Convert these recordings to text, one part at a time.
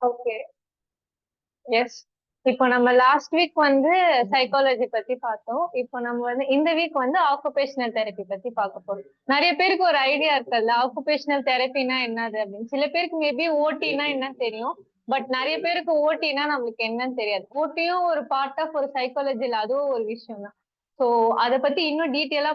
Okay. S. இப்போ நம்ம last week வந்து சைக்காலஜி பத்தி பார்த்தோம். இப்போ நம்ம வந்து இந்த வீக் வந்து ஆக்குபேஷனல் தெரப்பி பத்தி பார்க்க போறோம். நிறைய பேருக்கு ஒரு ஐடியா இருக்குல்ல, ஆக்குபேஷனல் தெரப்பினா என்னது அப்படின்னு. சில பேருக்கு மேபி ஓடினா என்னன்னு தெரியும். பட் நிறைய பேருக்கு ஓடினா நம்மளுக்கு என்னன்னு தெரியாது. ஓடியும் ஒரு பார்ட் ஆஃப் ஒரு சைக்காலஜில அதுவும் ஒரு விஷயம் தான். ஸோ அதை பத்தி இன்னும் டீட்டெயிலா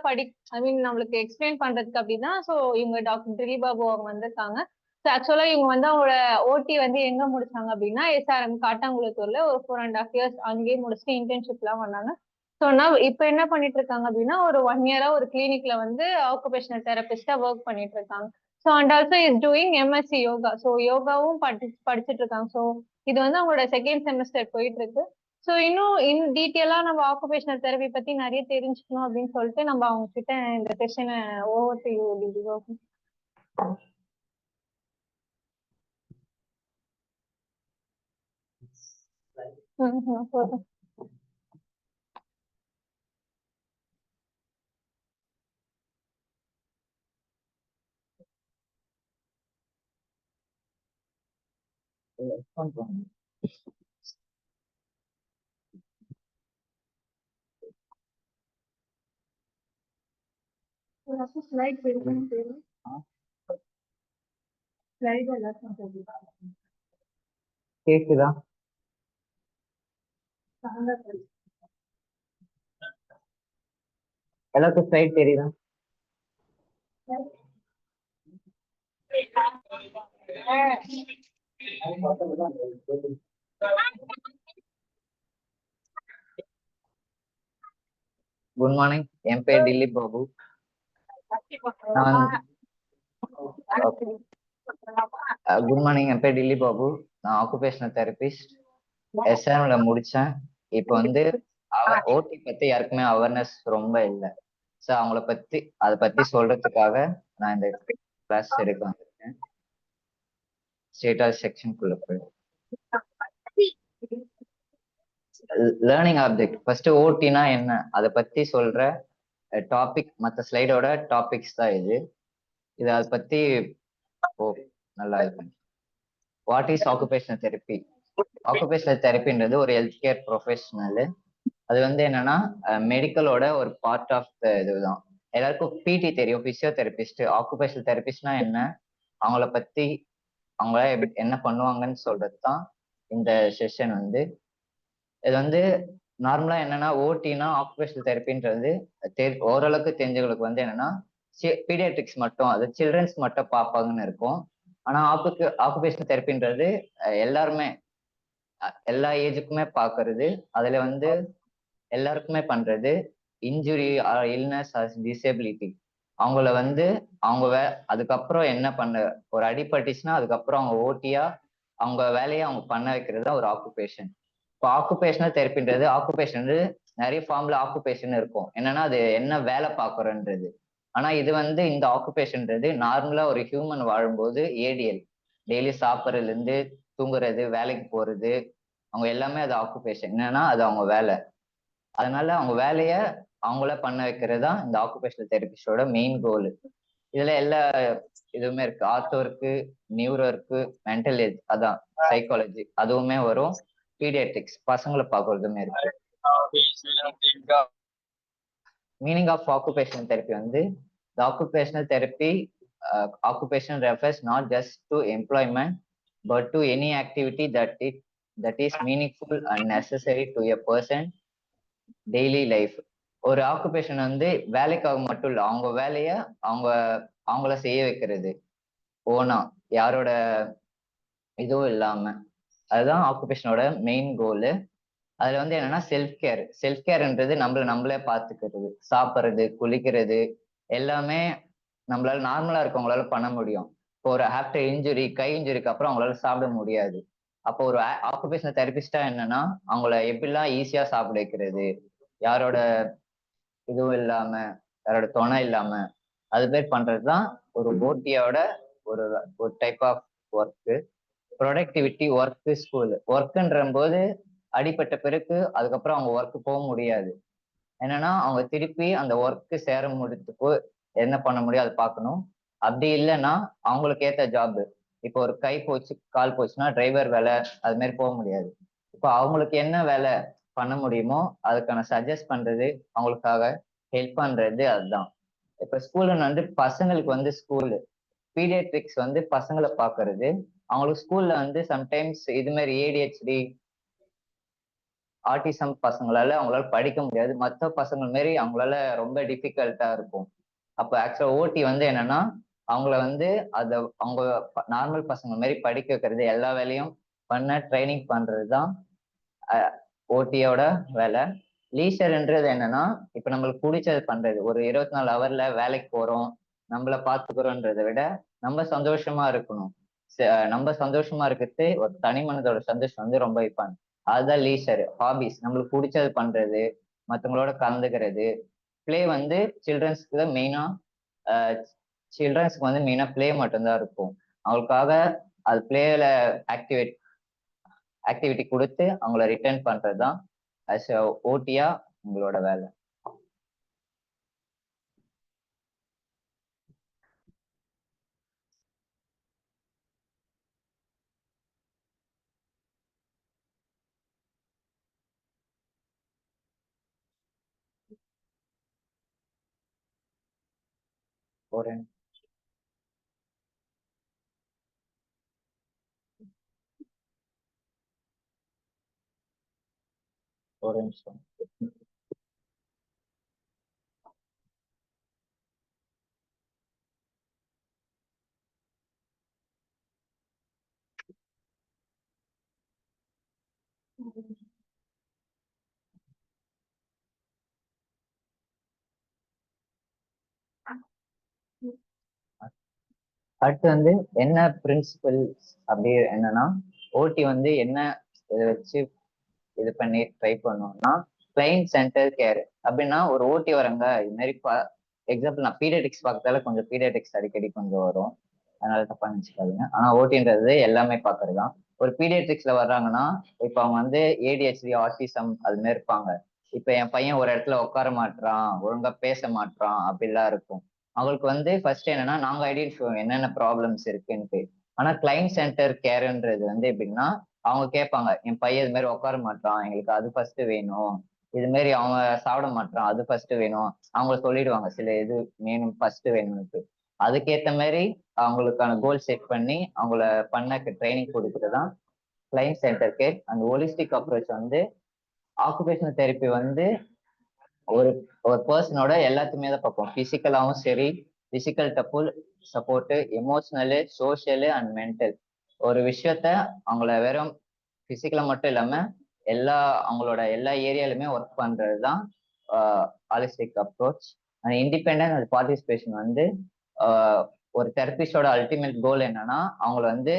ஐ மீன் நம்மளுக்கு எக்ஸ்பிளைன் பண்றதுக்கு அப்படின்னா ஸோ இவங்க டாக்டர் திலீபாபு அவங்க வந்திருக்காங்க. ஆக்சுவலா இவங்க வந்து அவங்களோட ஓடி வந்து எங்க முடிச்சாங்க அப்படின்னா எஸ்ஆர்எம் காட்டாங்குளத்தூர்ல ஒரு 4.5 years அங்கேயே முடிச்சுட்டு இன்டர்ன்ஷிப் எல்லாம் பண்ணாங்க. ஸோ இப்ப என்ன பண்ணிட்டு இருக்காங்க அப்படின்னா ஒரு 1 year ஒரு கிளினிக்ல வந்து ஆக்குபேஷனல் தெரபிஸ்டா ஒர்க் பண்ணிட்டு இருக்காங்க. So and also is doing MSc yoga. So யோகாவும் படிச்சுட்டு இருக்காங்க. ஸோ இது வந்து அவங்களோட செகண்ட் செமஸ்டர் போயிட்டு இருக்கு. ஸோ இன்னும் டீட்டெயிலா நம்ம ஆக்குபேஷனல் தெரப்பி பத்தி நிறைய தெரிஞ்சுக்கணும் அப்படின்னு சொல்லிட்டு நம்ம அவங்க கிட்ட இந்த செஷனை ஓவர் டு யூ. போதும். கேக்குதா? எல்லாத்துக்கும் ஸ்லைட் தெரியுதா? Good morning. என் பேர் திலீப் பாபு. Good morning. என் பேர் திலீப் பாபு. நான் ஆக்குபேஷனல் தெரபிஸ்ட் எஸ்ஆர்எம்ல முடிச்சேன். இப்போ வந்து ஓடி பத்தி யாருக்குமே அவேர்னஸ் ரொம்ப இல்லை. ஸோ அதை பத்தி சொல்றதுக்காக நான் இந்த கிளாஸ் எடுக்க வந்திருக்கேன். ஸ்டேட்டா செக்ஷனுக்குள்ள போய் லேர்னிங் ஆப்ஜெக்ட் ஃபர்ஸ்ட் ஓடினா என்ன அதை பத்தி சொல்ற டாபிக். மற்ற ஸ்லைடோட டாபிக்ஸ் தான் இது. அதை பத்தி நல்லா இருக்கு. What is occupational therapy? Occupational தெரப்பின்றது ஒரு ஹெல்த் கேர் ப்ரொஃபஷனல். அது வந்து என்னன்னா மெடிக்கலோட ஒரு பார்ட் ஆஃப் த இதுதான். எல்லாருக்கும் பிடி தெரியும், பிசியோதெரபிஸ்ட். ஆக்குபேஷனல் தெரபிஸ்ட்னா என்ன, அவங்கள பத்தி அவங்க என்ன பண்ணுவாங்கன்னு சொல்றது தான் இந்த செஷன் வந்து. இது வந்து நார்மலா என்னன்னா ஓடினா ஆக்குபேஷனல் தெரப்பின்றது ஓரளவுக்கு தெரிஞ்சவங்களுக்கு வந்து என்னன்னா பீடியாட்ரிக்ஸ் மட்டும், அது சில்ட்ரன்ஸ் மட்டும் பார்ப்பாங்கன்னு இருக்கும். ஆனா ஆக்குபேஷனல் தெரப்பின்றது எல்லாருமே எல்லா ஏஜுக்குமே பார்க்கறது. அதுல வந்து எல்லாருக்குமே பண்றது. இன்ஜுரி இல்னஸ் டிசேபிலிட்டி அவங்கள வந்து அதுக்கப்புறம் என்ன பண்ண ஒரு அடிபட்டுச்சுன்னா அதுக்கப்புறம் அவங்க ஓட்டியா அவங்க வேலையை அவங்க பண்ண வைக்கிறது தான் ஒரு ஆக்குபேஷன். இப்போ ஆக்குபேஷனல் தெரப்பின்றது ஆக்குபேஷன் நிறைய ஃபார்ம்ல ஆக்குபேஷன் இருக்கும். என்னன்னா அது என்ன வேலை பார்க்குறோன்றது. ஆனா இது வந்து இந்த ஆக்குபேஷன்ன்றது நார்மலா ஒரு ஹியூமன் வாழும்போது ஏடிஎல் டெய்லி சாப்பிட்றதுல இருந்து தூங்குறது, வேலைக்கு போறது, அவங்க எல்லாமே அது ஆக்குபேஷன். என்னன்னா அது அவங்க வேலை. அதனால அவங்க வேலைய அவங்கள பண்ண வைக்கிறது தான் இந்த ஆக்குபேஷனல் தெரபிஸ்டோட மெயின் கோல். இதுல எல்லா இதுவுமே இருக்கு. ஆர்த்தோ இருக்கு, நியூரோ இருக்கு, மென்டல் ஹெல்த் அதான் சைக்காலஜி அதுவுமே வரும். பீடியாட்ரிக்ஸ் பசங்களை பார்க்கறதுமே இருக்கு. மீனிங் ஆஃப் ஆக்குபேஷனல் தெரப்பி வந்து the occupational therapy occupation refers not just to employment but to any activity that is meaningful and necessary to a person daily life. ஒரு occupation வந்து வேலைக்காக மட்டும் இல்லை, அவங்க வேலைய அவங்கள செய்ய வைக்கிறது ஓனா, யாரோட இதுவும் இல்லாம. அதுதான் ஆக்குபேஷனோட மெயின் கோலு. அதுல வந்து என்னன்னா செல்ஃப் கேர்ன்றது நம்மளே பார்த்துக்கிறது. சாப்பிட்றது, குளிக்கிறது எல்லாமே நம்மளால நார்மலா இருக்கவங்களால பண்ண முடியும். இப்போ ஒரு ஆஃப்டர் இன்ஜுரி, கை இன்ஜுரிக்கு அப்புறம் அவங்களால சாப்பிட முடியாது. அப்போ ஒரு ஆக்குபேஷனல் தெரபிஸ்டா என்னன்னா அவங்கள எப்படிலாம் ஈஸியா சாப்பிட வைக்கிறது, யாரோட இதுவும் இல்லாம, யாரோட துணை இல்லாம அது பேர் பண்றதுதான் ஒரு ஓட்டியோட ஒரு ஒரு type of work. Productivity work school ஒர்க்குன்ற போது அடிப்பட்ட பிறகு அதுக்கப்புறம் அவங்க ஒர்க்கு போக முடியாது. என்னன்னா அவங்க திருப்பி அந்த ஒர்க்கு சேர முடியறதுக்கு என்ன பண்ண முடியும் அதை பார்க்கணும். அப்படி இல்லைன்னா அவங்களுக்கு ஏற்ற ஜாப் இப்போ ஒரு கை போச்சு கால் போச்சுன்னா டிரைவர் வேலை அது மாதிரி போக முடியாது. இப்போ அவங்களுக்கு என்ன வேலை பண்ண முடியுமோ அதுக்கான சஜஸ்ட் பண்றது, அவங்களுக்காக ஹெல்ப் பண்றது அதுதான். இப்ப ஸ்கூல்ல வந்து பசங்களுக்கு வந்து ஸ்கூலு பீடியாட்ரிக்ஸ் வந்து பசங்களை பாக்குறது. அவங்களுக்கு ஸ்கூல்ல வந்து சம்டைம்ஸ் இது மாதிரி ஏடிஹெச்டி ஆட்டிசம் பசங்களால அவங்களால படிக்க முடியாது. மற்ற பசங்க மாரி அவங்களால ரொம்ப டிஃபிகல்ட்டா இருக்கும். அப்ப ஆக்சுவலா ஓடி வந்து என்னன்னா அவங்கள வந்து அத அவங்க நார்மல் பசங்க மாதிரி படிக்க வைக்கிறது, எல்லா வேலையும் பண்ண ட்ரைனிங் பண்றதுதான் ஓடியோட வேலை. லீஷர்ன்றது என்னன்னா இப்ப நம்மளுக்கு பிடிச்சது பண்றது. ஒரு 24 ஹவர்ல வேலைக்கு போறோம், நம்மள பாத்துக்கிறோன்றதை விட நம்ம சந்தோஷமா இருக்கணும். நம்ம சந்தோஷமா இருக்கிறது ஒரு தனி மனிதோட சந்தோஷம் வந்து ரொம்ப இப்பான். அதுதான் லீஷர். ஹாபிஸ் நம்மளுக்கு பிடிச்சது பண்றது, மற்றவங்களோட கலந்துக்கிறது. பிளே வந்து சில்ட்ரன்ஸ்க்கு தான் மெயினா, சில்ட்ரன்ஸ்க்கு வந்து மெயினா பிளே மட்டும்தான் இருக்கும். அவங்களுக்காக அது பிளேல ஆக்டிவிட்டி கொடுத்து அவங்கள ரிட்டர்ன் பண்றதுதான் அஸ் ஓட்டியா உங்களோட வேலை. ஒரு ஒரு நிமிஷம். அடுத்து வந்து என்ன பிரின்சிபல்ஸ் அப்படி என்னன்னா, ஓடி வந்து என்ன இதை வச்சு இது பண்ணி ட்ரை பண்ணோம்னா, கிளைண்ட் சென்டர் கேர் அப்படின்னா ஒரு ஓட்டி வரங்க இது மாதிரி எக்ஸாம்பிள் நான் பீடியாட்ரிக்ஸ் பார்க்கறதால கொஞ்சம் பீடியாட்ரிக்ஸ் அடிக்கடி கொஞ்சம் வரும், அதனால தப்பா நினைச்சுக்காதீங்க. ஆனா ஓட்டின்றது எல்லாமே பாக்குறதுதான். ஒரு பீடியாட்ரிக்ஸ்ல வர்றாங்கன்னா இப்ப அவங்க வந்து ஏடிஹெச்டி ஆட்டிசம் அது மாதிரி இருப்பாங்க. இப்ப என் பையன் ஒரு இடத்துல உட்கார மாட்டான், ஒழுங்கா பேச மாட்டான் அப்படிலாம் இருக்கும். அவங்களுக்கு வந்து ஃபர்ஸ்ட் என்னன்னா நாங்க ஐடென்டிஃபை என்னென்ன ப்ராப்ளம்ஸ் இருக்குன்ட்டு. ஆனா கிளைண்ட் சென்டர் கேர்ன்றது வந்து எப்படின்னா அவங்க கேட்பாங்க, என் பையன் இது மாதிரி உட்கார மாட்டான், எங்களுக்கு அது ஃபர்ஸ்ட் வேணும். இது மாதிரி அவங்க சாப்பிட மாட்டான், அது ஃபர்ஸ்ட் வேணும். அவங்க சொல்லிடுவாங்க சில இது வேணும் ஃபர்ஸ்ட் வேணும்னு. அதுக்கேற்ற மாதிரி அவங்களுக்கான கோல் செட் பண்ணி அவங்கள பண்ண ட்ரைனிங் கொடுக்குறதுதான் கிளைண்ட் சென்டர் கேர். அந்த ஹோலிஸ்டிக் அப்ரோச் வந்து ஆக்குபேஷனல் தெரப்பி வந்து ஒரு ஒரு பர்சனோட எல்லாத்தையுமே தான் பார்ப்போம். பிசிக்கலாவும் சரி, physical support, emotional, social and mental. ஒரு விஷயத்த அவங்கள வெறும் பிசிக்கலா மட்டும் இல்லாம எல்லா அவங்களோட எல்லா ஏரியாலுமே ஒர்க் பண்றதுதான் holistic approach. And independent and participation வந்து ஒரு தெரபிஸ்டோட அல்டிமேட் கோல் என்னன்னா அவங்கள வந்து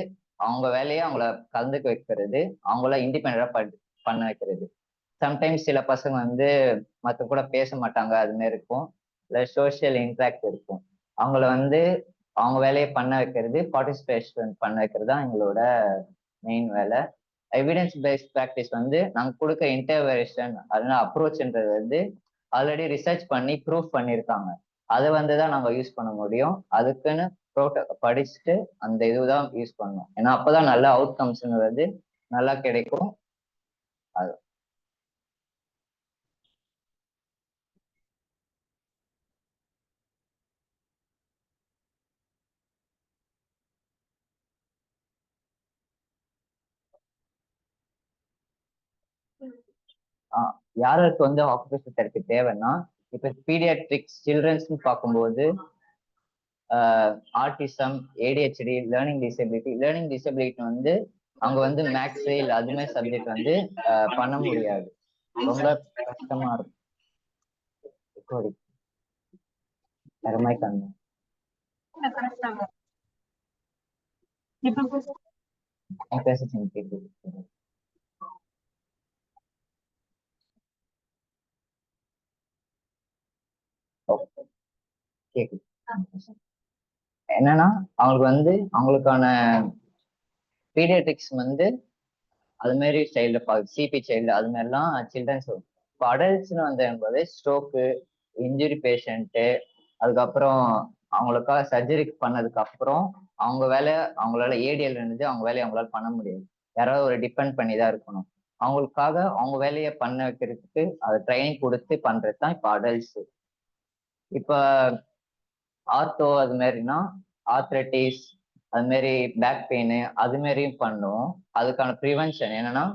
அவங்க வேலையை அவங்கள கலந்துக்க வைக்கிறது, அவங்கள இண்டிபெண்டா பண்ண வைக்கிறது. சம்டைம்ஸ் சில பசங்க வந்து மற்ற கூட பேச மாட்டாங்க, அது மாதிரி இருக்கும். இல்லை சோசியல் இன்ட்ராக்ட் இருக்கும். அவங்கள வந்து அவங்க வேலையை பண்ண வைக்கிறது, பார்ட்டிசிபேஷன் பண்ண வைக்கிறது தான் எங்களோட மெயின் வேலை. எவிடன்ஸ் பேஸ்ட் ப்ராக்டிஸ் வந்து நாங்கள் கொடுக்குற இன்டர்வேஷன் அதனால அப்ரோச்ன்றது வந்து ஆல்ரெடி ரிசர்ச் பண்ணி ப்ரூவ் பண்ணியிருக்காங்க. அதை வந்து தான் நாங்கள் யூஸ் பண்ண முடியும். அதுக்குன்னு படிச்சுட்டு அந்த இதுதான் யூஸ் பண்ணணும். ஏன்னா அப்போதான் நல்ல அவுட்கம்ஸ்ங்கிறது நல்லா கிடைக்கும். அது யாருக்கு வந்து ஆக்குபேஷனல் தெரப்பி தேவைன்னா, இப்ப பீடியாட்ரிக்ஸ் சில்ட்ரன்ஸ்னு பார்க்கும்போது ஆர்டிசம், ஏடிஹெச்டி, லேர்னிங் டிசபிலிட்டி வந்து அவங்க வந்து மேக்ஸ் இல்லை அதுமே சப்ஜெக்ட் வந்து பண்ண முடியாது. ரொம்ப கஷ்டமா இருக்கும். திறமை கம்மி. நான் பேசுறது கேக்குது. கேக்குது. என்னன்னா அவங்களுக்கு வந்து அவங்களுக்கான பீடியாட்ரிக்ஸ் வந்து அது மாதிரி சைல்டு சிபி சைல்டு அது மாதிரிலாம் சில்ட்ரன்ஸ். இப்போ அடல்ட்ஸ்னு வந்து என்பது ஸ்ட்ரோக்கு, இன்ஜுரி பேஷண்ட்டு, அதுக்கப்புறம் அவங்களுக்காக சர்ஜரி பண்ணதுக்கு அப்புறம் அவங்க வேலை அவங்களால ஏடிஎல் இருந்தது, அவங்க வேலையை அவங்களால பண்ண முடியாது. யாராவது ஒரு டிபெண்ட் பண்ணி தான் இருக்கணும். அவங்களுக்காக அவங்க வேலையை பண்ண வைக்கிறதுக்கு அதை ட்ரைனிங் கொடுத்து பண்றது தான் இப்ப அடல்ட்ஸ். இப்ப ஆர்த்தோ அது மாதிரினா ஆர்த்ரைட்டிஸ், அது மாதிரி பேக் பெயின் அது மாதிரியும் பண்ணுவோம். அதுக்கான ப்ரிவென்ஷன் என்னன்னா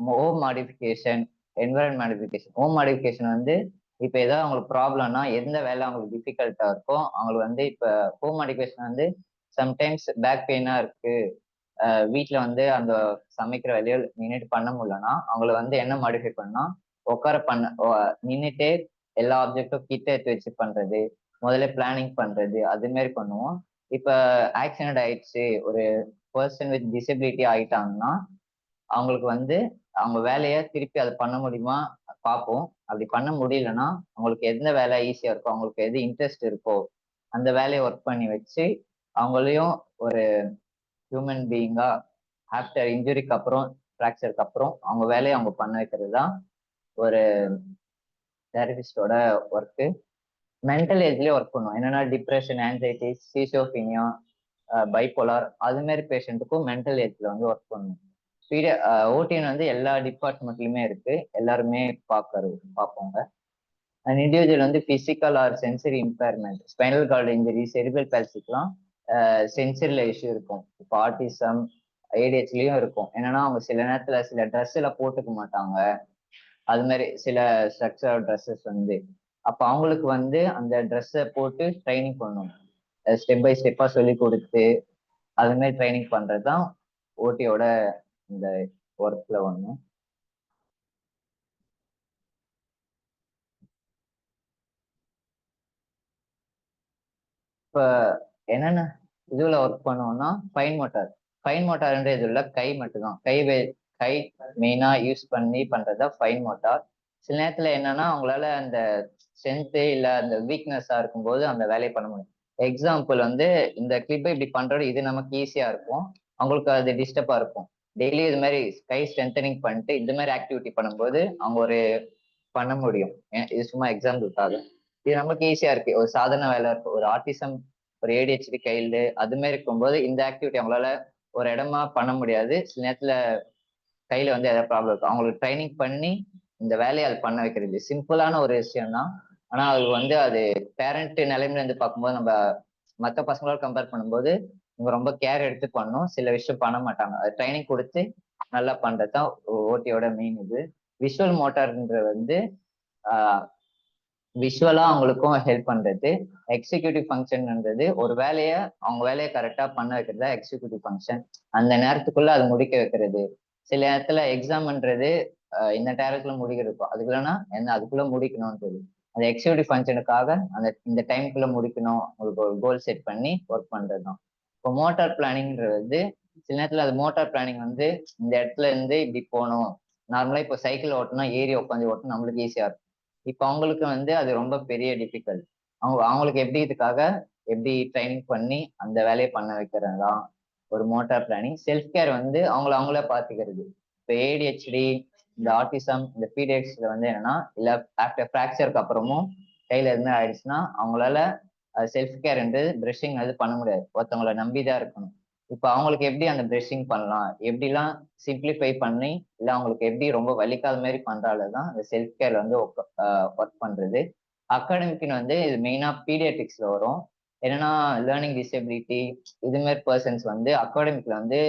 home modification, environment modification. Home modification வந்து இப்ப ஏதாவது அவங்களுக்கு ப்ராப்ளம்னா எந்த வேலை அவங்களுக்கு டிஃபிகல்ட்டா இருக்கோ அவங்களுக்கு வந்து இப்ப ஹோம் மாடிஃபிகேஷன் வந்து சம்டைம்ஸ் பேக் பெயினா இருக்கு, வீட்டுல வந்து அந்த சமைக்கிற வேலையை நின்றுட்டு பண்ண முடியலன்னா அவங்கள வந்து என்ன மாடிஃபை பண்ணா உட்கார நின்றுட்டே எல்லா ஆப்ஜெக்டும் கிட்ட எடுத்து வச்சு பண்றது, முதல்ல பிளானிங் பண்றது அது மாதிரி பண்ணுவோம். இப்ப ஆக்சிடென்ட் ஆயிடுச்சு, ஒரு பர்சன் வித் டிசபிலிட்டி ஆயிட்டாங்கன்னா அவங்களுக்கு வந்து அவங்க வேலையை திருப்பி அதை பண்ண முடியுமா பார்ப்போம். அப்படி பண்ண முடியலன்னா அவங்களுக்கு எந்த வேலை ஈஸியா இருக்கோ, அவங்களுக்கு எது இன்ட்ரெஸ்ட் இருக்கோ அந்த வேலையை ஒர்க் பண்ணி வச்சு அவங்களையும் ஒரு ஹியூமன் பீயிங்கா ஆஃப்டர் இன்ஜுரிக்கு அப்புறம், ஃப்ராக்சருக்கு அப்புறம் அவங்க வேலையை அவங்க பண்ண வைக்கிறது தான் ஒரு தெரபிஸ்டோட ஒர்க்கு. மென்டல் ஏஜ்லயே ஒர்க் பண்ணுவோம். என்னன்னா டிப்ரெஷன், ஆன்சைட்டி, சீசோஃபினியா, பைப்போலார் அது மாதிரி பேஷண்ட்டுக்கும் மென்டல் ஏஜ்ல வந்து ஒர்க் பண்ணுவோம். ஓடிஎன் வந்து எல்லா டிபார்ட்மெண்ட்லயுமே இருக்கு, எல்லாருமே பார்ப்போங்க. அண்ட் இண்டிவிஜுவல் வந்து physical or sensory impairment, spinal cord injury, cerebral பால்சிக்கெல்லாம் சென்சரியில இஷ்யூ இருக்கும். இப்போ ஆர்டிசம், ஏடிஹெச்லயும் இருக்கும். என்னன்னா அவங்க சில நேரத்துல சில ட்ரெஸ் எல்லாம் போட்டுக்க மாட்டாங்க, அது மாதிரி சில ஸ்ட்ரக்சர் ட்ரெஸ்ஸஸ் வந்து அப்ப அவங்களுக்கு வந்து அந்த ட்ரெஸ்ஸை போட்டு ட்ரைனிங் பண்ணணும், ஸ்டெப் பை ஸ்டெப்பா சொல்லி கொடுத்து அது மாதிரி ட்ரைனிங் பண்றதுதான் ஓடியோட இந்த ஒர்க்ல ஒண்ணு. இப்ப என்னென்ன இதுல ஒர்க் பண்ணுவோம்னா ஃபைன் மோட்டார். ஃபைன் மோட்டார்ன்ற இதுல கை மட்டும்தான், கை மெயினா யூஸ் பண்ணி பண்றதா ஃபைன் மோட்டார். சில நேரத்துல என்னன்னா அவங்களால அந்த ஸ்ட்ரென்த்து இல்ல அந்த வீக்னஸா இருக்கும்போது அந்த வேலையை பண்ண முடியும். எக்ஸாம்பிள் வந்து இந்த கிளிப்பை இப்படி பண்றது இது நமக்கு ஈஸியா இருக்கும், அவங்களுக்கு அது டிஸ்டர்பா இருக்கும். டெய்லி இது மாதிரி கை ஸ்ட்ரென்தனிங் பண்ணிட்டு இந்த மாதிரி ஆக்டிவிட்டி பண்ணும்போது அவங்க ஒரு பண்ண முடியும். இது சும்மா எக்ஸாம்பிளுக்காக. இது நமக்கு ஈஸியா இருக்கு, ஒரு சாதாரண வேலை இருக்கு. ஒரு ஆர்டிசம், ஒரு ஏடிஹெச்டி கைல்டு அது மாதிரி இருக்கும்போது இந்த ஆக்டிவிட்டி அவங்களால ஒரு இடமா பண்ண முடியாது. சில நேரத்துல கையில வந்து ஏதாவது ப்ராப்ளம் இருக்கும், அவங்களுக்கு ட்ரைனிங் பண்ணி இந்த வேலையை அது பண்ண வைக்கிறது சிம்பிளான ஒரு விஷயம் தான். ஆனா அது வந்து அது பேரண்ட் நிலைமையில இருந்து பார்க்கும்போது நம்ம மற்ற பசங்களோட கம்பேர் பண்ணும்போது இவங்க ரொம்ப கேர் எடுத்து பண்ணணும், சில விஷயம் பண்ண மாட்டாங்க. அது ட்ரைனிங் கொடுத்து நல்லா பண்றது தான் ஓட்டியோட மெயின் இது. விஷுவல் மோட்டார்ன்ற வந்து விஷுவலா அவங்களுக்கும் ஹெல்ப் பண்றது. எக்ஸிக்யூட்டிவ் ஃபங்க்ஷன்ன்றது ஒரு வேலையை அவங்க வேலையை கரெக்டா பண்ண வைக்கிறதா எக்ஸிக்யூட்டிவ் ஃபங்க்ஷன். அந்த நேரத்துக்குள்ள அது முடிக்க வைக்கிறது. சில நேரத்துல எக்ஸாம்ன்றது இந்த நேரத்துல முடிக்கிறோம், அதுக்குள்ளனா என்ன அதுக்குள்ள முடிக்கணும்ன்றது அந்த எக்ஸிக்யூட்டிவ் ஃபங்க்ஷனுக்காக அந்த இந்த டைமுக்குள்ள முடிக்கணும் உங்களுக்கு ஒரு கோல் செட் பண்ணி ஒர்க் பண்றது தான். இப்போ மோட்டார் பிளானிங்ன்றது வந்து சில நேரத்துல அது மோட்டார் பிளானிங் வந்து இந்த இடத்துல இருந்து இப்படி போகணும். நார்மலா இப்போ சைக்கிள் ஓட்டணும், ஏறி உட்காந்து ஓட்டணும் நம்மளுக்கு ஈஸியா இருக்கும். இப்ப அவங்களுக்கு வந்து அது ரொம்ப பெரிய டிஃபிகல்ட். அவங்களுக்கு எப்படி இதுக்காக எப்படி ட்ரைனிங் பண்ணி அந்த வேலையை பண்ண வைக்கிறது தான் ஒரு மோட்டார் பிளானிங். செல்ஃப் கேர் வந்து அவங்களே பார்த்துக்கிறது. இப்போ ஏடிஹெச்டி, இந்த ஆர்டிசம், இந்த பீடியட்ஸ்ல வந்து என்னன்னா இல்ல ஆஃப்டர் ஃப்ராக்சருக்கு அப்புறமும் கையில இருந்து ஆயிடுச்சுன்னா அவங்களால செல்ஃப் கேர்ன்றது ப்ரஷிங் அது பண்ண முடியாது, ஒருத்தவங்களை நம்பிதான் இருக்கணும். இப்ப அவங்களுக்கு எப்படி அந்த ப்ரஷிங் பண்ணலாம், எப்படிலாம் சிம்பிளிஃபை பண்ணி இல்ல அவங்களுக்கு எப்படி ரொம்ப வலிக்காத மாதிரி பண்றாலதான் அந்த செல்ஃப் கேர்ல வந்து ஒர்க் பண்றது. அகாடமிக்னு வந்து இது மெயினா பீடியாட்ரிக்ஸ்ல வரும். என்னன்னா லேர்னிங் டிசபிலிட்டி இது மாதிரி பர்சன்ஸ் வந்து அகாடமிக்ல வந்து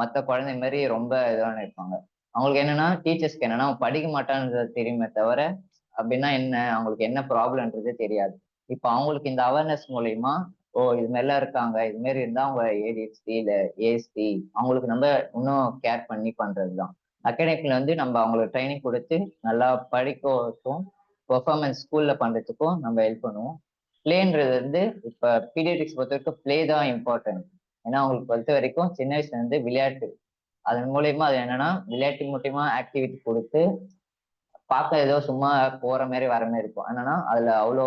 மற்ற குழந்தை மாதிரி ரொம்ப இதான இருப்பாங்க. அவங்களுக்கு என்னன்னா டீச்சர்ஸ்க்கு என்னன்னா படிக்க மாட்டான்றது தெரியுமே தவிர அப்படின்னா என்ன அவங்களுக்கு என்ன ப்ராப்ளம்ன்றது தெரியாது. இப்ப அவங்களுக்கு இந்த அவேர்னஸ் மூலயமா ஓ இது மாதிரிலாம் இருக்காங்க, இது மாதிரி இருந்தா அவங்க ஏடிஹெச்டி இல்ல ஏஎஸ்டி அவங்களுக்கு நம்ம இன்னும் கேர் பண்ணி பண்றதுதான். அகாடமிக்ல வந்து நம்ம அவங்களுக்கு ட்ரைனிங் கொடுத்து நல்லா படிக்கிறதுக்கும் பெர்ஃபார்மன்ஸ் ஸ்கூல்ல பண்றதுக்கும் நம்ம ஹெல்ப் பண்ணுவோம். பிளேன்றது வந்து இப்ப பீடியாட்ரிக்ஸ் பொறுத்த வரைக்கும் பிளே தான் இம்பார்ட்டன்ட். ஏன்னா அவங்களுக்கு பொறுத்த வரைக்கும் சின்ன வயசுல இருந்து விளையாட்டு, அதன் மூலயமா அது என்னன்னா விளையாட்டு மூலியமா ஆக்டிவிட்டி கொடுத்து பார்க்க ஏதோ சும்மா போற மாதிரி வர மாதிரி இருக்கும். என்னன்னா அதுல அவ்வளோ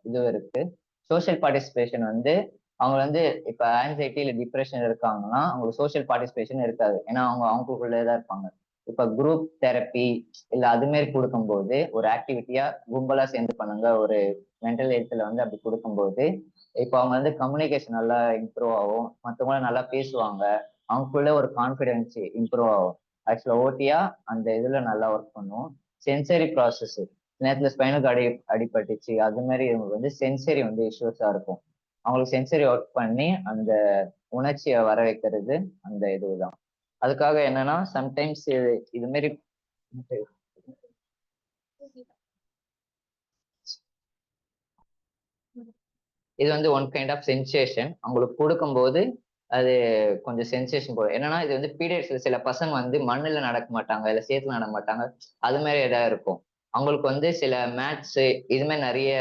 இது இருக்கு. சோசியல் பார்ட்டிசிபேஷன் வந்து அவங்க வந்து இப்ப ஆன்சைட்டி இல்ல டிப்ரெஷன் இருக்காங்கன்னா அவங்களுக்கு சோசியல் பார்ட்டிசிபேஷன் இருக்காது, ஏன்னா அவங்களுக்குள்ளேதான் இருப்பாங்க. இப்ப குரூப் தெரப்பி இல்ல அது மாதிரி கொடுக்கும்போது ஒரு ஆக்டிவிட்டியா கும்பலா சேர்ந்து பண்ணுங்க ஒரு மென்டல் ஹெல்த்ல வந்து அப்படி கொடுக்கும்போது இப்போ அவங்க வந்து கம்யூனிகேஷன் நல்லா இம்ப்ரூவ் ஆகும், மற்றவங்கள நல்லா பேசுவாங்க, அவங்களுக்குள்ள ஒரு கான்ஃபிடென்ஸ் இம்ப்ரூவ் ஆகும். ஆக்சுவலா ஓட்டியா அந்த இதுல நல்லா ஒர்க் பண்ணும். சென்சரி ப்ராசஸ் நேரத்துல ஸ்பைனுக்கு அடிபட்டுச்சு, அது மாதிரி இவங்களுக்கு வந்து சென்சரி வந்து இஷ்யூஸா இருக்கும். அவங்களுக்கு சென்சரி ஒர்க் பண்ணி அந்த உணர்ச்சியை வர வைக்கிறது அந்த இதுதான். அதுக்காக என்னன்னா சம்டைம்ஸ் இது மாதிரி இது வந்து ஒன் கைண்ட் ஆஃப் சென்சேஷன் அவங்களுக்கு கொடுக்கும்போது அது கொஞ்சம் சென்சேஷன் போடும். என்னன்னா இது வந்து பீரியட்ஸ்ல சில பசங்க வந்து மண்ணுல நடக்க மாட்டாங்க, இல்ல சேத்துல நடக்க மாட்டாங்க, அது மாதிரி ஏதாவது இருக்கும். அவங்களுக்கு வந்து சில மேட்ஸ் இது மாதிரி நிறைய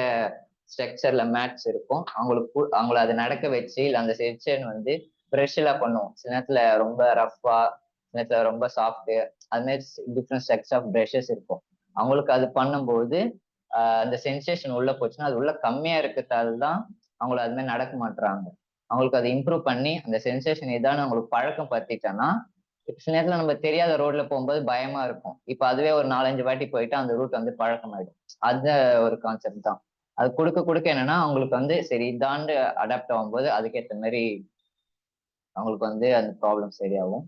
ஸ்ட்ரக்சர்ல மேட்ஸ் இருக்கும். அவங்கள அதை நடக்க வச்சு இல்ல அந்த சென்சேஷன் வந்து ப்ரெஷ்ல பண்ணுவோம். சில நேரத்துல ரொம்ப ரஃபா, சில நேரத்துல ரொம்ப சாஃப்ட், அது மாதிரி டிஃப்ரெண்ட் ஸ்ட்ரக்சர் ஆஃப் ப்ரஷஸ் இருக்கும். அவங்களுக்கு அது பண்ணும்போது அந்த சென்சேஷன் உள்ள போச்சுன்னா அது உள்ள கம்மியா இருக்கிறதால தான் அவங்கள அது மாதிரி நடக்க மாட்டுறாங்க. அவங்களுக்கு அதை இம்ப்ரூவ் பண்ணி அந்த சென்சேஷன் இதான்னு அவங்களுக்கு பழக்கம் படுத்திட்டோன்னா, சில நேரத்துல நம்ம தெரியாத ரோட்ல போகும்போது பயமா இருக்கும். இப்ப அதுவே ஒரு 4-5 வாட்டி போயிட்டு அந்த ரூட் வந்து பழக்கமாயிடும். அந்த ஒரு கான்செப்ட் தான். அது கொடுக்க கொடுக்க என்னன்னா அவங்களுக்கு வந்து சரி இதாண்டு அடாப்ட் ஆகும்போது அதுக்கேற்ற மாதிரி அவங்களுக்கு வந்து அந்த ப்ராப்ளம் சரியாகும்.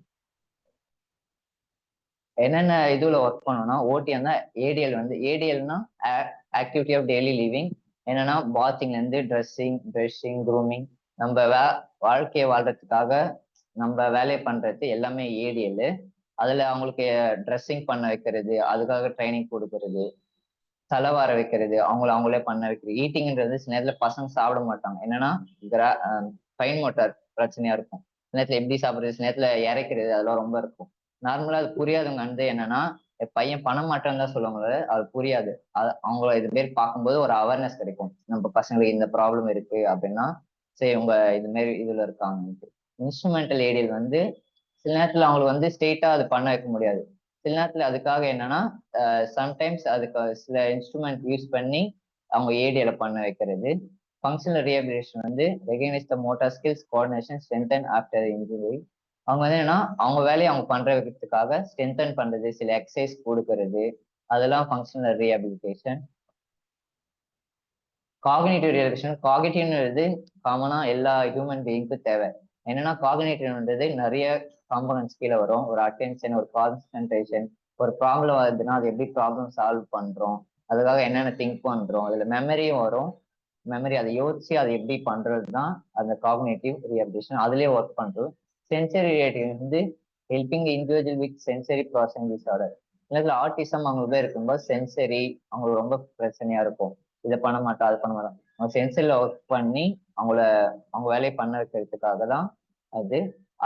என்னென்ன இதுல ஒர்க் பண்ணணும்னா ஓடி வந்து ஏடிஎல் வந்து ஏடிஎல்னா ஆக்டிவிட்டி ஆஃப் டெய்லி லிவிங். என்னன்னா பாத்திங்ல இருந்து ட்ரெஸ்ஸிங், ப்ரஷிங், க்ரூமிங், நம்ம வாழ்க்கையை வாழ்றதுக்காக நம்ம வேலையை பண்றது எல்லாமே ஏடிஎல். அதுல அவங்களுக்கு ட்ரெஸ்ஸிங் பண்ண வைக்கிறது, அதுக்காக ட்ரைனிங் கொடுக்கறது, தலைவார வைக்கிறது, அவங்களே பண்ண வைக்கிறது. ஈட்டிங்ன்றது சில நேரத்துல பசங்க சாப்பிட மாட்டாங்க, என்னன்னா ஃபைன் மோட்டார் பிரச்சனையா இருக்கும். சில நேரத்துல எப்படி சாப்பிடுறது, சில நேரத்துல இறைக்கிறது, அதெல்லாம் ரொம்ப இருக்கும். நார்மலா அது புரியாதவங்க வந்து என்னன்னா பையன் பண்ண மாட்டேன்னு தான் சொல்லுவாங்க, அது புரியாது. அவங்கள இது மாரி பார்க்கும்போது ஒரு அவேர்னஸ் கிடைக்கும், நம்ம பசங்களுக்கு இந்த ப்ராப்ளம் இருக்கு அப்படின்னா சரி உங்க இது மாரி இதுல இருக்காங்க. இன்ஸ்ட்ருமெண்டல் ஏடியல் வந்து சில நேரத்துல அவங்களுக்கு வந்து ஸ்ட்ரெயிட்டா அது பண்ண வைக்க முடியாது. சில நேரத்துல அதுக்காக என்னன்னா சம்டைம்ஸ் அதுக்கு சில இன்ஸ்ட்ருமெண்ட் யூஸ் பண்ணி அவங்க ஏடிஎல பண்ண வைக்கிறது. ஃபங்க்ஷனல் ரீஹபிலிட்டேஷன் வந்து ரெகனைஸ் த motor skills, coordination, strengthen after injury. அவங்க வந்து என்னன்னா அவங்க வேலையை அவங்க பண்ற வைக்கிறதுக்காக ஸ்ட்ரென்தன் பண்றது, சில எக்ஸசைஸ் கொடுக்கறது, அதெல்லாம் ஃபங்க்ஷனல் ரீஹபிலிட்டேஷன். காக்னிட்டிவ் ரிஹபிலிட்டேஷன், காக்னிட்டிவ்ன்றது காமனா எல்லா ஹியூமன் பீயிங்க்கும் தேவை. என்னன்னா காக்னிட்டிவ்ன்றது நிறைய காம்பனன்ட்ஸ் கீழே வரும். ஒரு அட்டென்ஷன், ஒரு கான்சன்ட்ரேஷன், ஒரு ப்ராப்ளம் வருதுன்னா அது எப்படி ப்ராப்ளம் சால்வ் பண்றோம், அதுக்காக என்னென்ன திங்க் பண்றோம், அதுல மெமரியும் வரும். மெமரி அதை யோசிச்சு அதை எப்படி பண்றது தான் அந்த காக்னிட்டிவ் ரீஹபிலிட்டேஷன். அதுலயே ஒர்க் பண்றோம். சென்சரி ரீஹபிலிட்டேஷன் வந்து helping individual with sensory processing disorder. இதுல ஆட்டிசம் அவங்களுக்கு இருக்கும்போது சென்சரி அவங்களுக்கு ரொம்ப பிரச்சனையா இருக்கும். இதை பண்ண மாட்டோம், அது பண்ண மாட்டோம். அவங்க சென்சரியில ஒர்க் பண்ணி அவங்க வேலையை பண்ண வைக்கிறதுக்காக தான் அது.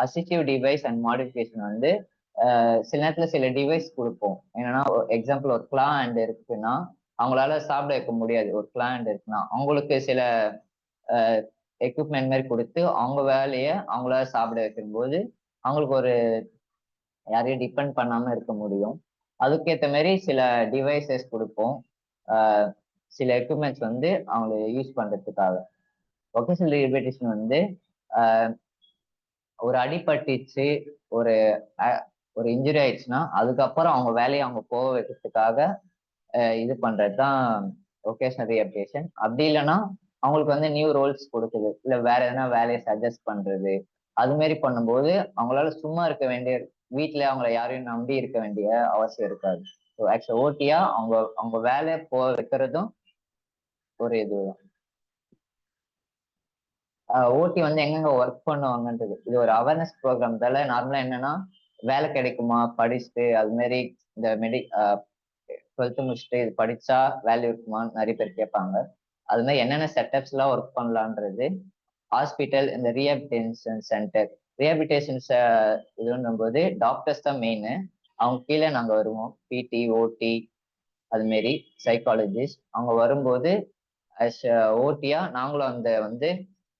அசிஸ்டிவ் டிவைஸ் அண்ட் மாடிஃபிகேஷன் வந்து சில நேரத்துல சில டிவைஸ் கொடுப்போம். என்னன்னா எக்ஸாம்பிள் ஒரு கிளா ஹேண்ட் இருக்குன்னா அவங்களால சாப்பிட வைக்க முடியாது. ஒரு கிளா ஹேண்ட் இருக்குன்னா அவங்களுக்கு சில எக்யூப்மெண்ட் மாதிரி கொடுத்து அவங்க வேலையை அவங்களால சாப்பிட வைக்கும் போது அவங்களுக்கு ஒரு யாரையும் டிபெண்ட் பண்ணாம இருக்க முடியும். அதுக்கேற்ற மாதிரி சில டிவைசஸ் கொடுப்போம், சில எக்யூப்மெண்ட்ஸ் வந்து அவங்களை யூஸ் பண்றதுக்காக. வொகேஷனல் ரீஹபிலிட்டேஷன் வந்து ஒரு அடிபட்டுச்சு, ஒரு ஒரு இன்ஜுரி ஆயிடுச்சுன்னா அதுக்கப்புறம் அவங்க வேலையை அவங்க போக வைக்கிறதுக்காக இது பண்றதுதான் வொகேஷனல் ரீஹபிலிட்டேஷன். அப்படி இல்லைன்னா அவங்களுக்கு வந்து நியூ ரோல்ஸ் கொடுக்குது, இல்ல வேற எதனா வேலையை சஜஸ்ட் பண்றது. அது மாதிரி பண்ணும்போது அவங்களால சும்மா இருக்க வேண்டிய, வீட்டுல அவங்கள யாரையும் நம்பி இருக்க வேண்டிய அவசியம் இருக்காது. ஸோ ஆக்சுவலா ஓட்டியா அவங்க அவங்க வேலையை போக வைக்கிறதும் ஒரு இதுதான். ஓட்டி வந்து எங்கெங்க ஒர்க் பண்ணுவாங்கன்றது இது ஒரு அவேர்னஸ் ப்ரோக்ராம் தால. நார்மலா என்னன்னா வேலை கிடைக்குமா படிச்சுட்டு, அது மாதிரி இந்த 12th முடிச்சுட்டு இது படிச்சா வேல்யூ இருக்குமான்னு நிறைய பேர் கேட்பாங்க. அது மாதிரி என்னென்ன செட்டப்ஸ் எல்லாம் ஒர்க் பண்ணலான்றது. ஹாஸ்பிட்டல், இந்த ரீஹபிலிட்டேஷன் சென்டர், ரீஹபிலிட்டேஷன் இதுன்னும் போது டாக்டர்ஸ் தான் மெயின். அவங்க கீழே நாங்க வருவோம், பிடி, ஓடி, அது மாரி சைக்காலஜிஸ்ட். அவங்க வரும்போது ஓட்டியா நாங்களும் அந்த வந்து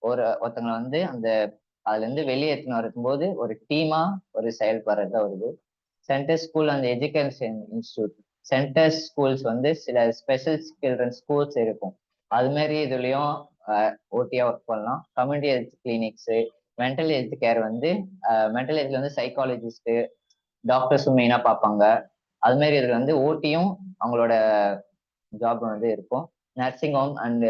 ஒருத்தங்களை வந்து அந்த அதுல இருந்து வெளியேற்றின இருக்கும்போது ஒரு டீமா ஒரு செயல்படுறதா வருது. Centre school and education institute, centre schools வந்து சில ஸ்பெஷல் சில்ட்ரன் ஸ்கூல்ஸ் இருக்கும். அது மாதிரி இதுலயும் ஓட்டியா ஒர்க் பண்ணலாம். Community health clinics, mental health care வந்து மென்டல் ஹெல்த்ல வந்து சைக்காலஜிஸ்ட், டாக்டர்ஸும் மெயினா பார்ப்பாங்க. அது மாதிரி இதுல வந்து ஓட்டியும் அவங்களோட ஜாப் வந்து இருக்கும். Nursing home and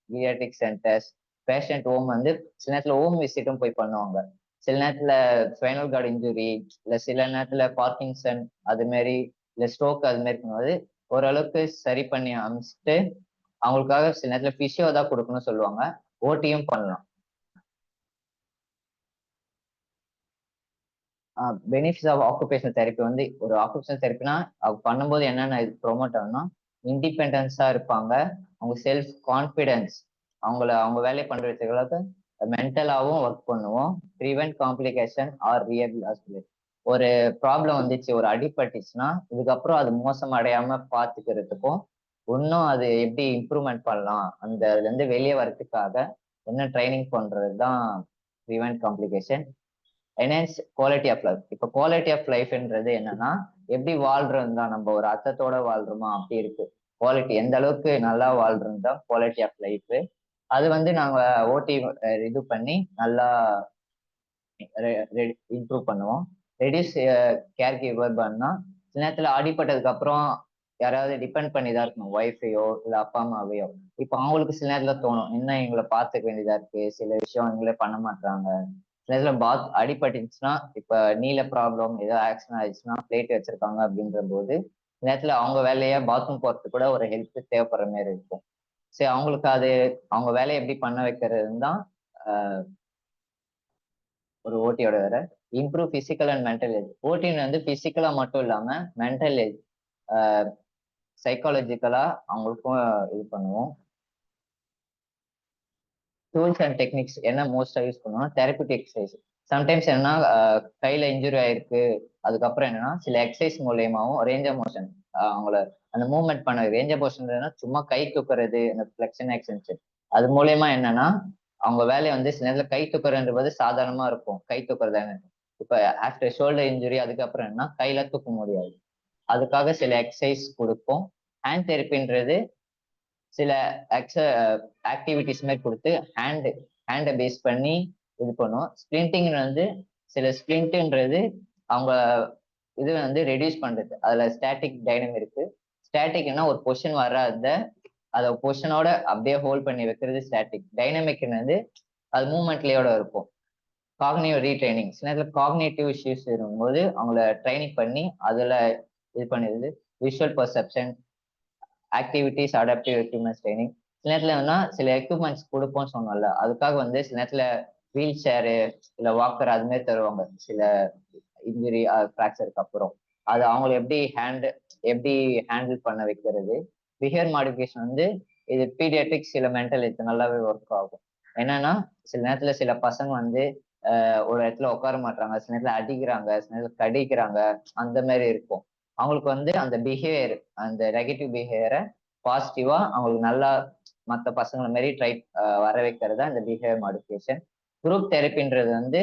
paediatric centres, patient home வந்து சில நேரத்துல ஹோம் விசிட்டும் போய் பண்ணுவாங்க. சில நேரத்துல ஸ்பைனல் கார்டு இன்ஜுரி, இல்ல சில நேரத்துல பார்க்கின்சன் அது மாதிரி, இல்ல ஸ்ட்ரோக் அது மாதிரி பண்ணும்போது ஓரளவுக்கு சரி பண்ணி அனுப்பிச்சிட்டு அவங்களுக்காக சில நேரத்துல பிசியோ தான் கொடுக்கணும்னு சொல்லுவாங்க. ஓட்டியும் பண்ணலாம். பெனிஃபிட்ஸ் ஆஃப் ஆக்குபேஷனல் தெரப்பி வந்து ஒரு ஆக்குபேஷனல் தெரப்பினா அவங்க பண்ணும்போது என்னென்ன ப்ரொமோட் ஆகும்னா இண்டிபெண்டன்ஸா இருப்பாங்க, அவங்க செல்ஃப் கான்ஃபிடென்ஸ், அவங்க வேலையை பண்றதுக்கு மென்டலாகவும் ஒர்க் பண்ணுவோம், ப்ரிவென்ட் காம்ப்ளிகேஷன் ஆர் ரியபிள். ஒரு ப்ராப்ளம் வந்துச்சு, ஒரு அடிபட்டுச்சுன்னா இதுக்கப்புறம் அது மோசம் அடையாம பார்த்துக்கிறதுக்கும் இன்னும் அது எப்படி இம்ப்ரூவ்மெண்ட் பண்ணலாம் அந்த அதுல இருந்து வெளியே வர்றதுக்காக என்ன ட்ரைனிங் பண்றது தான் prevent complication. Enhance quality of life. இப்போ குவாலிட்டி ஆஃப் லைஃப்ன்றது என்னன்னா எப்படி வாழ்றோம் தான், நம்ம ஒரு அர்த்தத்தோட வாழ்றோமா அப்படி இருக்கு. குவாலிட்டி எந்த அளவுக்கு நல்லா வாழ்றோம் தான் குவாலிட்டி ஆஃப் லைஃப். அது வந்து நாங்க ஓட்டி இது பண்ணி நல்லா இம்ப்ரூவ் பண்ணுவோம். ரெடியூஸ் கேர் கிவர் பண்ணா சில நேரத்துல அடிப்பட்டதுக்கு அப்புறம் யாராவது டிபெண்ட் பண்ணி தான் இருக்கணும், ஒய்ஃபையோ இல்ல அப்பா அம்மாவையோ. இப்ப அவங்களுக்கு சில நேரத்துல தோணும் என்ன இவங்களை பார்த்துக்க வேண்டியதா இருக்கு, சில விஷயம் இவங்களே பண்ண மாட்டாங்க. சில நேரத்துல அடிபட்டுச்சுன்னா இப்ப நீல ப்ராப்ளம் ஏதோ ஆக்சிடென்ட் ஆயிடுச்சுன்னா பிளேட் வச்சிருக்காங்க அப்படின்ற போது நேரத்துல அவங்க வேலையை பாத்ரூம் போறதுக்கு கூட ஒரு ஹெல்ப் தேவைப்படுற மாதிரி இருக்கும். சரி, அவங்களுக்கு அது அவங்க வேலையை எப்படி பண்ண வைக்கிறதுன்னு தான் ஒரு ஓட்டியோட வேற. Improve physical and mental health. ஓட்டின்னு வந்து பிசிக்கலா மட்டும் இல்லாம மென்டல் ஹெல்த், சைக்காலஜிக்கலா அவங்களுக்கும் இது பண்ணுவோம். டூல்ஸ் அண்ட் டெக்னிக்ஸ் என்ன மோஸ்டா யூஸ் பண்ணுவோம், தெரபியூட்டிக் எக்ஸசைஸ். சம்டைம்ஸ் என்னன்னா கையில இன்ஜுரி ஆயிருக்கு, அதுக்கப்புறம் என்னன்னா சில எக்ஸசைஸ் மூலியமாவும் ரேஞ்ச் ஆஃப் மோஷன் அவங்கள அந்த மூவ்மெண்ட் பண்ண ரேஞ்ச் ஆஃப் மோஷன் சும்மா கை தூக்குறது அந்த ஃபிளெக்ஷன் எக்ஸ்டென்ஷன் அது மூலியமா என்னன்னா அவங்க வேலையை வந்து சில நேரத்துல கை தூக்குறன்றது சாதாரணமா இருக்கும், கை தூக்குறதானே. இப்ப ஆஃப்டர் ஷோல்டர் இன்ஜுரி அதுக்கப்புறம் என்ன கையில தூக்க முடியாது, அதுக்காக சில எக்ஸசைஸ் கொடுப்போம். ஹேண்ட் தெரப்பின்றது சில ஆக்டிவிட்டிஸ் மாதிரி கொடுத்து ஹேண்டை பேஸ் பண்ணி இது பண்ணுவோம். ஸ்பிளிண்டிங் வந்து சில ஸ்பிளிண்ட்ன்றது அவங்க இது வந்து ரெடியூஸ் பண்றது, அதுல ஸ்டாட்டிக் டைனம் இருக்கு. ஸ்டாட்டிக்னா ஒரு பொசிஷன் வராத அதை பொசிஷனோட அப்படியே ஹோல்ட் பண்ணி வைக்கிறது ஸ்டாட்டிக். டைனமிக் வந்து அது மூவ்மெண்ட்லயோட இருக்கும். காக்னிட்டிவ் ரீட்ரைனிங், சில நேரத்தில் காக்னேட்டிவ் இஷ்யூஸ் இருக்கும்போது அவங்கள ட்ரைனிங் பண்ணி அதுல இது பண்ணிடுது. Visual perception activities, adaptive equipments training. சில நேரத்துல சில எக்யூப்மெண்ட்ஸ் கொடுப்போம்னு சொன்னோம்ல, அதுக்காக வந்து சில நேரத்துல வீல் சேரு இல்ல வாக்கர் அது மாதிரி தருவாங்க சில இன்ஜுரி ஃப்ராக்சருக்கு அப்புறம். அது அவங்களை எப்படி ஹேண்டில் பண்ண வைக்கிறது. பிஹேவியர் மாடிஃபிகேஷன் வந்து இது பீடியாட்ரிக்ஸ் சில மென்டல் ஹெல்த் நல்லாவே ஒர்க் ஆகும். என்னன்னா சில நேரத்துல சில பசங்க வந்து ஒரு இடத்துல உட்கார மாட்டாங்க, சில நேரத்துல அடிக்கிறாங்க, சில நேரத்துல கடிக்கிறாங்க, அந்த மாதிரி இருக்கும். அவங்களுக்கு வந்து அந்த பிஹேவியர் அந்த நெகட்டிவ் பிஹேவியரை பாசிட்டிவா அவங்களுக்கு நல்லா மற்ற பசங்களை மாதிரி வர வைக்கிறது அந்த பிஹேவியர் மாடிஃபிகேஷன். குரூப் தெரப்பின்றது வந்து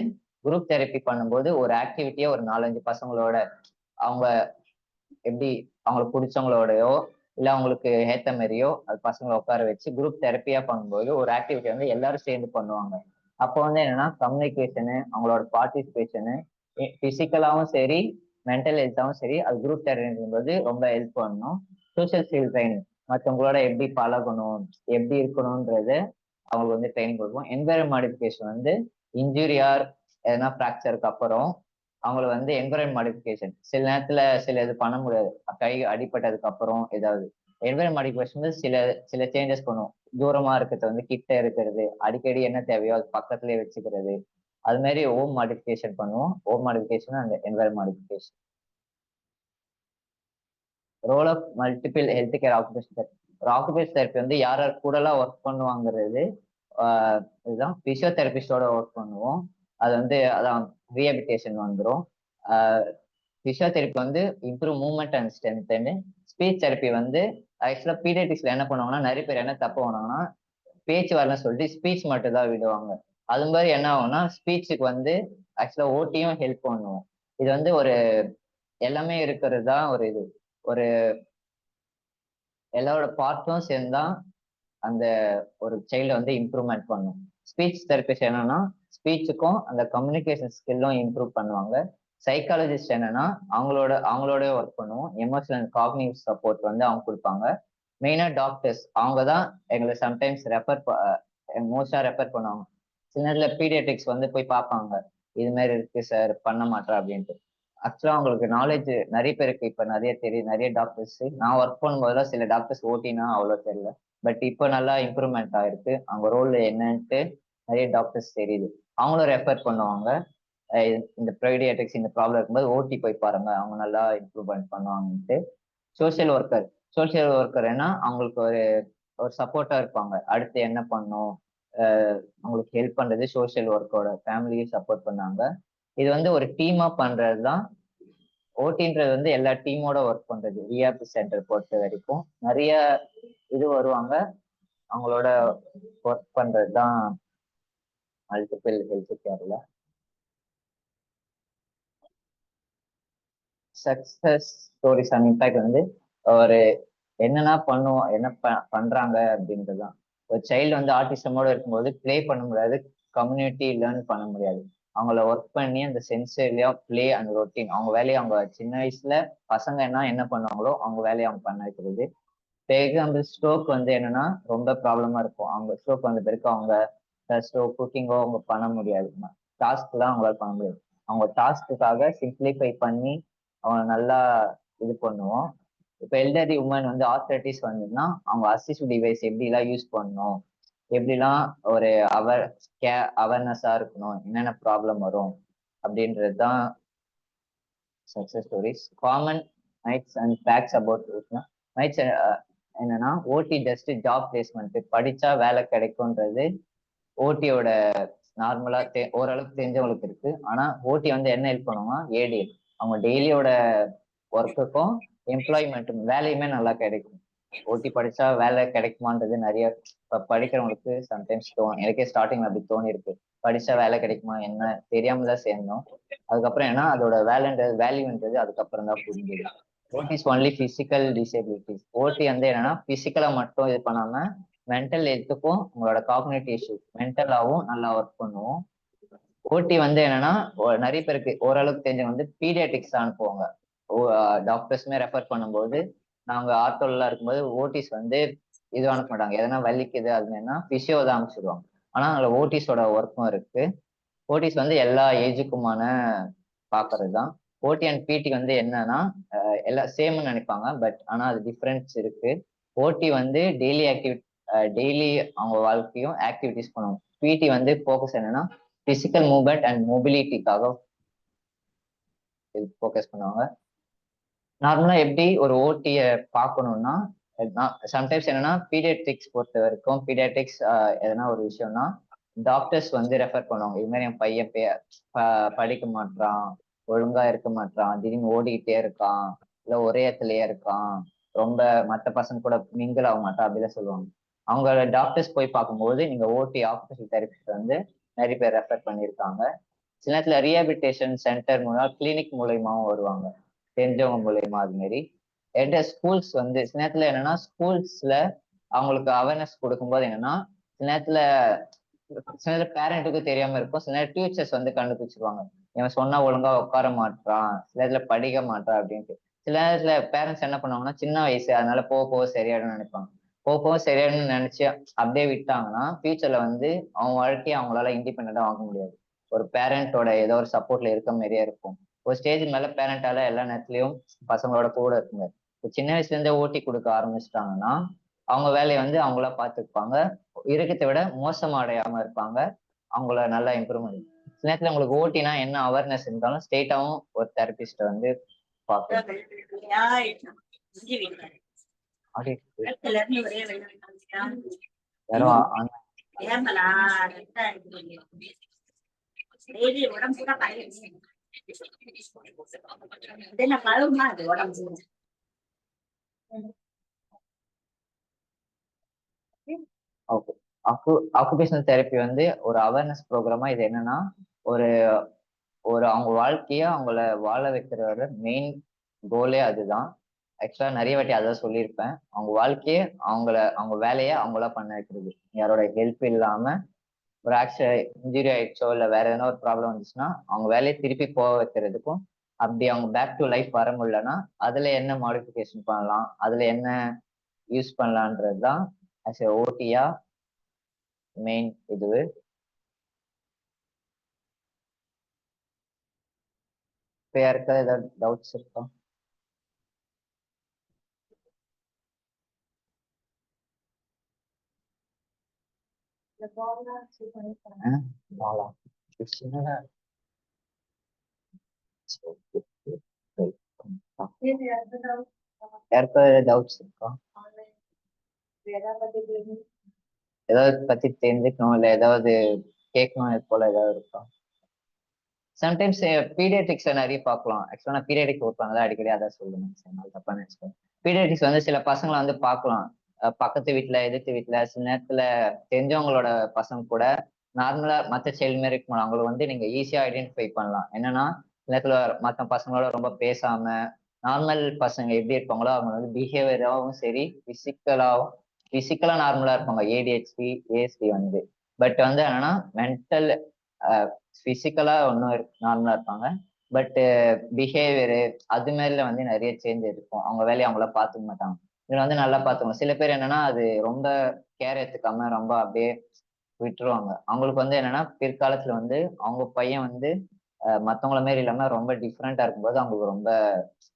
குரூப் தெரப்பி பண்ணும்போது ஒரு ஆக்டிவிட்டியா ஒரு 4-5 பசங்களோட அவங்க எப்படி அவங்களுக்கு பிடிச்சவங்களோடயோ இல்ல அவங்களுக்கு ஏத்த மாதிரியோ அது பசங்களை உட்கார வச்சு குரூப் தெரப்பியா பண்ணும்போது ஒரு ஆக்டிவிட்டி வந்து எல்லாரும் சேர்ந்து பண்ணுவாங்க. அப்போ வந்து என்னன்னா கம்யூனிகேஷனு அவங்களோட பார்ட்டிசிபேஷனு பிசிக்கலாவும் சரி மென்டல் ஹெல்த்தாவும் சரி அது குரூப் தெரப்பிங்கும்போது ரொம்ப ஹெல்ப் பண்ணணும். சோசியல் ஸ்கில் ட்ரைனிங், மற்றவங்களோட எப்படி பழகணும் எப்படி இருக்கணும்ன்றது அவங்களுக்கு வந்து ட்ரைனிங் கொடுப்போம். என்வைரன்மெண்ட் மாடிஃபிகேஷன் வந்து இன்ஜூரியார் எதனா ஃப்ராக்சருக்கு அப்புறம் அவங்கள வந்து என்வைரன்மெண்ட் மாடிஃபிகேஷன் சில நேரத்துல சில இது பண்ண முடியாது, கை அடிப்பட்டதுக்கு அப்புறம் ஏதாவது என்வைரன்மெண்ட் மாடிஃபிகேஷன் வந்து சில சில சேஞ்சஸ் பண்ணுவோம். தூரமா இருக்கிறது வந்து கிட்ட இருக்கிறது, அடிக்கடி என்ன தேவையோ அது பக்கத்துலயே வச்சுக்கிறது, அது மாதிரி ஹோம் மாடிஃபிகேஷன் பண்ணுவோம். ஹோம் மாடிஃபிகேஷன் அந்த environment modification. Role of multiple health care occupation therapy. ஒரு ஆக்குபேஷன் தெரப்பி வந்து யார் யார் கூடலாம் ஒர்க் பண்ணுவாங்கிறது இதுதான். பிசியோதெரபிஸ்டோட ஒர்க் பண்ணுவோம். அது வந்து அதான் ரீஹபிலிட்டேஷன் வந்துடும். பிசியோதெரப்பி வந்து improve movement and strength. Speech therapy வந்து ஆக்சுவலா பீடியாட்ரிக்ஸ்ல என்ன பண்ணுவாங்கன்னா நிறைய பேர் என்ன தப்பு பண்ணுவாங்கன்னா பேச்சு வரலன்னு சொல்லிட்டு ஸ்பீச் மட்டும் தான் விடுவாங்க. அது மாதிரி என்ன ஆகும்னா ஸ்பீச்சுக்கு வந்து ஆக்சுவலா ஓட்டியும் ஹெல்ப் பண்ணுவோம். இது வந்து ஒரு எல்லாமே இருக்கிறது தான் ஒரு இது ஒரு எல்லாரோட பார்ட்டும் சேர்ந்தா அந்த ஒரு சைல்டை வந்து இம்ப்ரூவ்மெண்ட் பண்ணும். ஸ்பீச் தெரபிஸ்ட் என்னன்னா ஸ்பீச்சுக்கும் அந்த கம்யூனிகேஷன் ஸ்கில்லும் இம்ப்ரூவ் பண்ணுவாங்க. சைக்காலஜிஸ்ட் என்னன்னா அவங்களோட ஒர்க் பண்ணுவோம். எமோஷனல் காக்னிட்டிவ் சப்போர்ட் வந்து அவங்க கொடுப்பாங்க. மெயினா டாக்டர்ஸ் அவங்க தான் எங்களை சம்டைம்ஸ் மோஸ்டா ரெஃபர் பண்ணுவாங்க. சில நேரத்துல பீடியாட்ரிக்ஸ் வந்து போய் பார்ப்பாங்க, இது மாதிரி இருக்கு சார் பண்ண மாட்டேன் அப்படின்ட்டு. ஆக்சுவலா அவங்களுக்கு நாலேஜ் நிறைய பேருக்கு இப்ப நிறைய தெரியும். நிறைய டாக்டர்ஸ் நான் ஒர்க் பண்ணும்போதெல்லாம் சில டாக்டர்ஸ் ஓட்டினா அவ்வளோ தெரியல. பட் இப்போ நல்லா இம்ப்ரூவ்மெண்ட் ஆயிருக்கு. அவங்க ரோல் என்னன்ட்டு நிறைய டாக்டர்ஸ் தெரியுது. அவங்களும் ரெஃபர் பண்ணுவாங்க. இந்த பீடியாட்ரிக்ஸ் இந்த ப்ராப்ளம் இருக்கும்போது ஓட்டி போய் பாருங்க, அவங்க நல்லா இம்ப்ரூவ்மெண்ட் பண்ணுவாங்கன்ட்டு. சோசியல் ஒர்க்கர் ஏன்னா அவங்களுக்கு ஒரு ஒரு சப்போர்ட்டா இருப்பாங்க. அடுத்து என்ன பண்ணும், அவங்களுக்கு ஹெல்ப் பண்றது சோசியல் ஒர்க்கோட ஃபேமிலியும் சப்போர்ட் பண்ணாங்க. இது வந்து ஒரு டீமா பண்றதுதான். ஓட்டின்றது வந்து எல்லா டீமோட ஒர்க் பண்றது. ரீஹாப் சென்டர் பொறுத்த வரைக்கும் நிறைய இது வருவாங்க, அவங்களோட ஒர்க் பண்றதுதான் மல்டிபிள் ஹெல்த் கேர்ல. சக்சஸ் ஸ்டோரிஸ் அண்ட் இம்பாக்ட் வந்து ஒரு என்னன்னா பண்ணுவோம், என்ன பண்றாங்க அப்படின்றதுதான். ஒரு சைல்டு வந்து ஆர்டிசமோட இருக்கும்போது ப்ளே பண்ண முடியாது, கம்யூனிட்டி லேர்ன் பண்ண முடியாது. அவங்கள ஒர்க் பண்ணி அந்த சென்சரியா ப்ளே அண்ட் ரொட்டீன், அவங்க வேலையை அவங்க சின்ன வயசுல பசங்க என்ன பண்ணுவாங்களோ அவங்க வேலையை அவங்க பண்ண வைக்கிறது. இப்போ எக்ஸாம்பிள் ஸ்ட்ரோக் வந்து என்னன்னா ரொம்ப ப்ராப்ளமா இருக்கும். அவங்க ஸ்ட்ரோக் வந்த பிறகு அவங்க ஸ்ட்ரோக் குக்கிங்கோ அவங்க பண்ண முடியாது, டாஸ்க்லாம் அவங்களால பண்ண முடியாது. அவங்க டாஸ்க்குக்காக சிம்பிளிஃபை பண்ணி அவங்க நல்லா இது பண்ணுவோம். இப்போ எல்டர்லி உமன் வந்து ஆர்த்தரைட்டிஸ் வந்துன்னா அவங்க அசிஸ்ட் டிவைஸ் எப்படிலாம் யூஸ் பண்ணணும், எப்படிலாம் ஒரு அவேர்னஸா இருக்கணும், என்னென்ன ப்ராப்ளம் வரும் அப்படின்றது தான் success stories. Common mites and facts about mites என்னன்னா ஓடி ஜஸ்ட் ஜாப் பிளேஸ்மெண்ட், படிச்சா வேலை கிடைக்கும்ன்றது ஓடியோட நார்மலா ஓரளவுக்கு தெரிஞ்சவங்களுக்கு இருக்கு. ஆனா ஓடி வந்து என்ன ஹெல்ப் பண்ணுவாங்கன்னா ஏடிஎல், அவங்க டெய்லியோட ஒர்க்குக்கும் எம்ப்ளாய்மெண்ட்டும் வேலையுமே நல்லா கிடைக்கும். ஓடி படிச்சா வேலை கிடைக்குமான்றது நிறைய இப்ப படிக்கிறவங்களுக்கு சம்டைம்ஸ் தோணும். எனக்கே ஸ்டார்டிங்ல அப்படி தோணி இருக்கு, படிச்சா வேலை கிடைக்குமா என்ன தெரியாம தான் சேர்ந்தோம். அதுக்கப்புறம் ஏன்னா அதோட வேல்யூன்றது அதுக்கப்புறம் தான் புரிஞ்சுது. ஓடி இஸ் ஒன்லி பிசிக்கல் டிசேபிலிட்டிஸ். ஓடி வந்து என்னன்னா பிசிக்கலா மட்டும் இது பண்ணாம மென்டல் ஹெல்த்துக்கும் உங்களோட காக்னிட்டிவ் இஷ்யூ மென்டலாவும் நல்லா ஒர்க் பண்ணுவோம். ஓடி வந்து என்னன்னா நிறைய பேருக்கு ஓரளவுக்கு தெரிஞ்சவங்க வந்து பீடியாட்ரிக்ஸ் தான் அனுப்புவாங்க. டாக்டர்ஸ்மே ரெஃபர் பண்ணும்போது நாங்க ஆர்த்தோலாம் இருக்கும்போது ஓடிஸ் வந்து இது அனுப்ப மாட்டாங்க. எதனா வலிக்குது அதுனா பிசியோ தான் அனுப்பிச்சிடுவாங்க. ஆனா அதுல ஓடிஸோட ஒர்க்கும் இருக்கு. ஓடிஸ் வந்து எல்லா ஏஜுக்குமான பாக்குறது தான். ஓடி அண்ட் பிடி வந்து என்னன்னா எல்லாம் சேம்னு நினைப்பாங்க, பட் ஆனா அது டிஃபரன்ஸ் இருக்கு. ஓடி வந்து டெய்லி அவங்க வாழ்க்கையும் ஆக்டிவிட்டிஸ் பண்ணுவாங்க. பிடி வந்து ஃபோக்கஸ் என்னன்னா பிசிக்கல் மூவ்மெண்ட் அண்ட் மொபிலிட்டிக்காக ஃபோக்கஸ் பண்ணுவாங்க. நார்மலா எப்படி ஒரு ஓட்டிய பார்க்கணும்னா சம்டைம்ஸ் என்னன்னா பீடியாட்ரிக்ஸ் பொறுத்த வரைக்கும் பீடியாட்ரிக்ஸ் எதனா ஒரு விஷயம்னா டாக்டர்ஸ் வந்து ரெஃபர் பண்ணுவாங்க. இது மாதிரி என் பையன் படிக்க மாட்டான், ஒழுங்கா இருக்க மாட்டான், திடீர்னு ஓடிக்கிட்டே இருக்கான், இல்ல ஒரே இடத்துலயே இருக்கான், ரொம்ப மற்ற பசங்க கூட மிங்கிள் ஆக மாட்டான் அப்படிதான் சொல்லுவாங்க. அவங்க டாக்டர்ஸ் போய் பார்க்கும்போது நீங்க ஓடி ஆக்குபேஷனல் தெரபிஸ்ட் வந்து நிறைய பேர் ரெஃபர் பண்ணியிருக்காங்க. சில நேரத்துல ரீஹாபிலிட்டேஷன் சென்டர் மூலம் கிளினிக் மூலயமாவும் வருவாங்க, தெரிஞ்சவங்க மூலயமா. அது மாதிரி ஸ்கூல்ஸ் வந்து சில நேரத்துல என்னன்னா ஸ்கூல்ஸ்ல அவங்களுக்கு அவேர்னஸ் கொடுக்கும்போது என்னன்னா சில நேரத்துல பேரண்ட்டுக்கு தெரியாம இருக்கும், சில நேரம் டீச்சர்ஸ் வந்து கண்டுபிடிச்சிருவாங்க, இவன் சொன்னா ஒழுங்கா உட்கார மாட்டான், சில நேரத்துல படிக்க மாட்டான் அப்படின்ட்டு. சில நேரத்துல பேரண்ட்ஸ் என்ன பண்ணுவாங்கன்னா சின்ன வயசு அதனால போக போக சரியாயிடும்னு நினைப்பாங்க. போக போக சரியாயிடும்னு நினைச்சு அப்படியே விட்டாங்கன்னா ஃபியூச்சர்ல வந்து அவங்க வாழ்க்கையை அவங்களால இண்டிபெண்டா வாங்க முடியாது. ஒரு பேரண்டோட ஏதோ ஒரு சப்போர்ட்ல இருக்க மாதிரியே இருக்கும். ஒரு ஸ்டேஜ் மேல பேரண்டால எல்லா நேரத்துலயும் பசங்களோட கூட இருக்குங்க. சின்ன வயசுல இருந்தே ஓட்டி கொடுக்க ஆரம்பிச்சிட்டாங்கன்னா அவங்க வேலையை வந்து அவங்களா பார்த்துப்பாங்க, இருக்கிறத விட மோசமா அடையாம இருப்பாங்க, அவங்கள நல்லா இம்ப்ரூவ்மெண்ட். சில நேரத்துல உங்களுக்கு ஓட்டினா என்ன அவேர்னஸ் இருந்தாலும் ஸ்ட்ரெயிட்டாவும் ஒரு தெரபிஸ்ட வந்து பார்க்கலாம். ஓகே, ஆக்குபேஷனல் தெரப்பி வந்து ஒரு அவேர்னஸ் ப்ரோக்ராமா. இது என்னன்னா ஒரு ஒரு அவங்க வாழ்க்கைய அவங்கள வாழ வைக்கிறோட மெயின் கோலே அதுதான். ஆக்சுவலா நிறைய வாட்டி அதான் சொல்லியிருப்பேன், அவங்க வாழ்க்கைய அவங்க வேலையை அவங்களா பண்ண வைக்கிறது, யாரோட ஹெல்ப் இல்லாம. ஒரு இன்ஜுரி ஆயிடுச்சோ இல்ல வேற எதனா ஒரு ப்ராப்ளம் வந்துச்சுன்னா அவங்க வேலையை திருப்பி போக வைக்கிறதுக்கும், அப்படி அவங்க பேக் டு லைஃப் வர முடியலன்னா அதுல என்ன மாடிஃபிகேஷன் பண்ணலாம், அதுல என்ன யூஸ் பண்ணலான்றதுதான் ஆஸ் எ ஓட்டியா மெயின் இதுவு. இப்ப யாருக்கா ஏதாவது டவுட்ஸ் இருக்கா? யாருக்கா டவுட்ஸ் இருக்கா? ஏதாவது பத்தி தெரிஞ்சுக்கணும் இல்ல ஏதாவது கேட்கணும் இது போல ஏதாவது இருக்கா? சம்டைம்ஸ் பீடியாட்ரிக்ஸ்ல நிறைய பார்க்கலாம். ஆக்சுவலா நான் பீடியாட்ரிக் ஒர்க் பண்ணதான் அடிக்கடி அதான் சொல்லுவேன். தப்பா நினைச்சுக்கேன். பீடியாட்ரிக்ஸ் வந்து சில பசங்களை வந்து பார்க்கலாம். பக்கத்து வீட்டுல எதிர்த்து வீட்டுல சில நேரத்துல தெரிஞ்சவங்களோட பசங்க கூட நார்மலா மற்ற சைல்டு மாரி இருக்கும். அவங்களை வந்து நீங்க ஈஸியா ஐடென்டிஃபை பண்ணலாம். என்னன்னா நேரத்துல மற்ற பசங்களோட ரொம்ப பேசாம நார்மல் பசங்க எப்படி இருப்பாங்களோ அவங்க வந்து பிஹேவியராகவும் சரி பிசிக்கலா நார்மலா இருப்பாங்க. ஏடிஹெச்டி ஏஎஸ்டி வந்து பட் வந்து என்னன்னா மென்டல் பிசிக்கலா ஒன்றும் நார்மலா இருப்பாங்க. பட் பிஹேவியரு அது மாதிரில வந்து நிறைய சேஞ்ச் இருக்கும். அவங்க வேலையை அவங்கள பார்த்துக்க மாட்டாங்க. இதுல வந்து நல்லா பார்த்துக்கணும். சில பேர் என்னன்னா அது ரொம்ப கேர் எடுத்துக்காம ரொம்ப அப்படியே விட்டுருவாங்க. அவங்களுக்கு வந்து என்னன்னா பிற்காலத்துல வந்து அவங்க பையன் வந்து மத்தவங்கள மாரி இல்லாம ரொம்ப டிஃப்ரெண்டா இருக்கும்போது அவங்களுக்கு ரொம்ப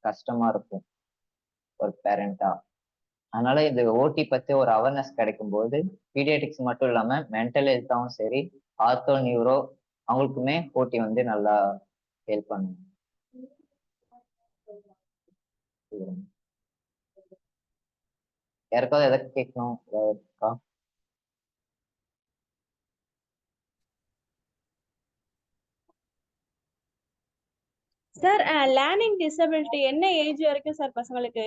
கஷ்டமா இருக்கும் ஒரு பேரண்டா. அதனால இந்த ஓடி பத்தி ஒரு அவேர்னஸ் கிடைக்கும் போது பீடியாட்ரிக்ஸ் மட்டும் இல்லாம மென்டல் ஹெல்த்தாவும் சரி ஆர்த்தோ நியூரோ அவங்களுக்குமே ஓடி வந்து நல்லா ஹெல்ப் பண்ணும். யாருக்காவது எதை கேட்கணும் இருக்கா? சார் லேர்னிங் டிசபிலிட்டி என்ன ஏஜ் வரைக்கும் சார் பசங்களுக்கு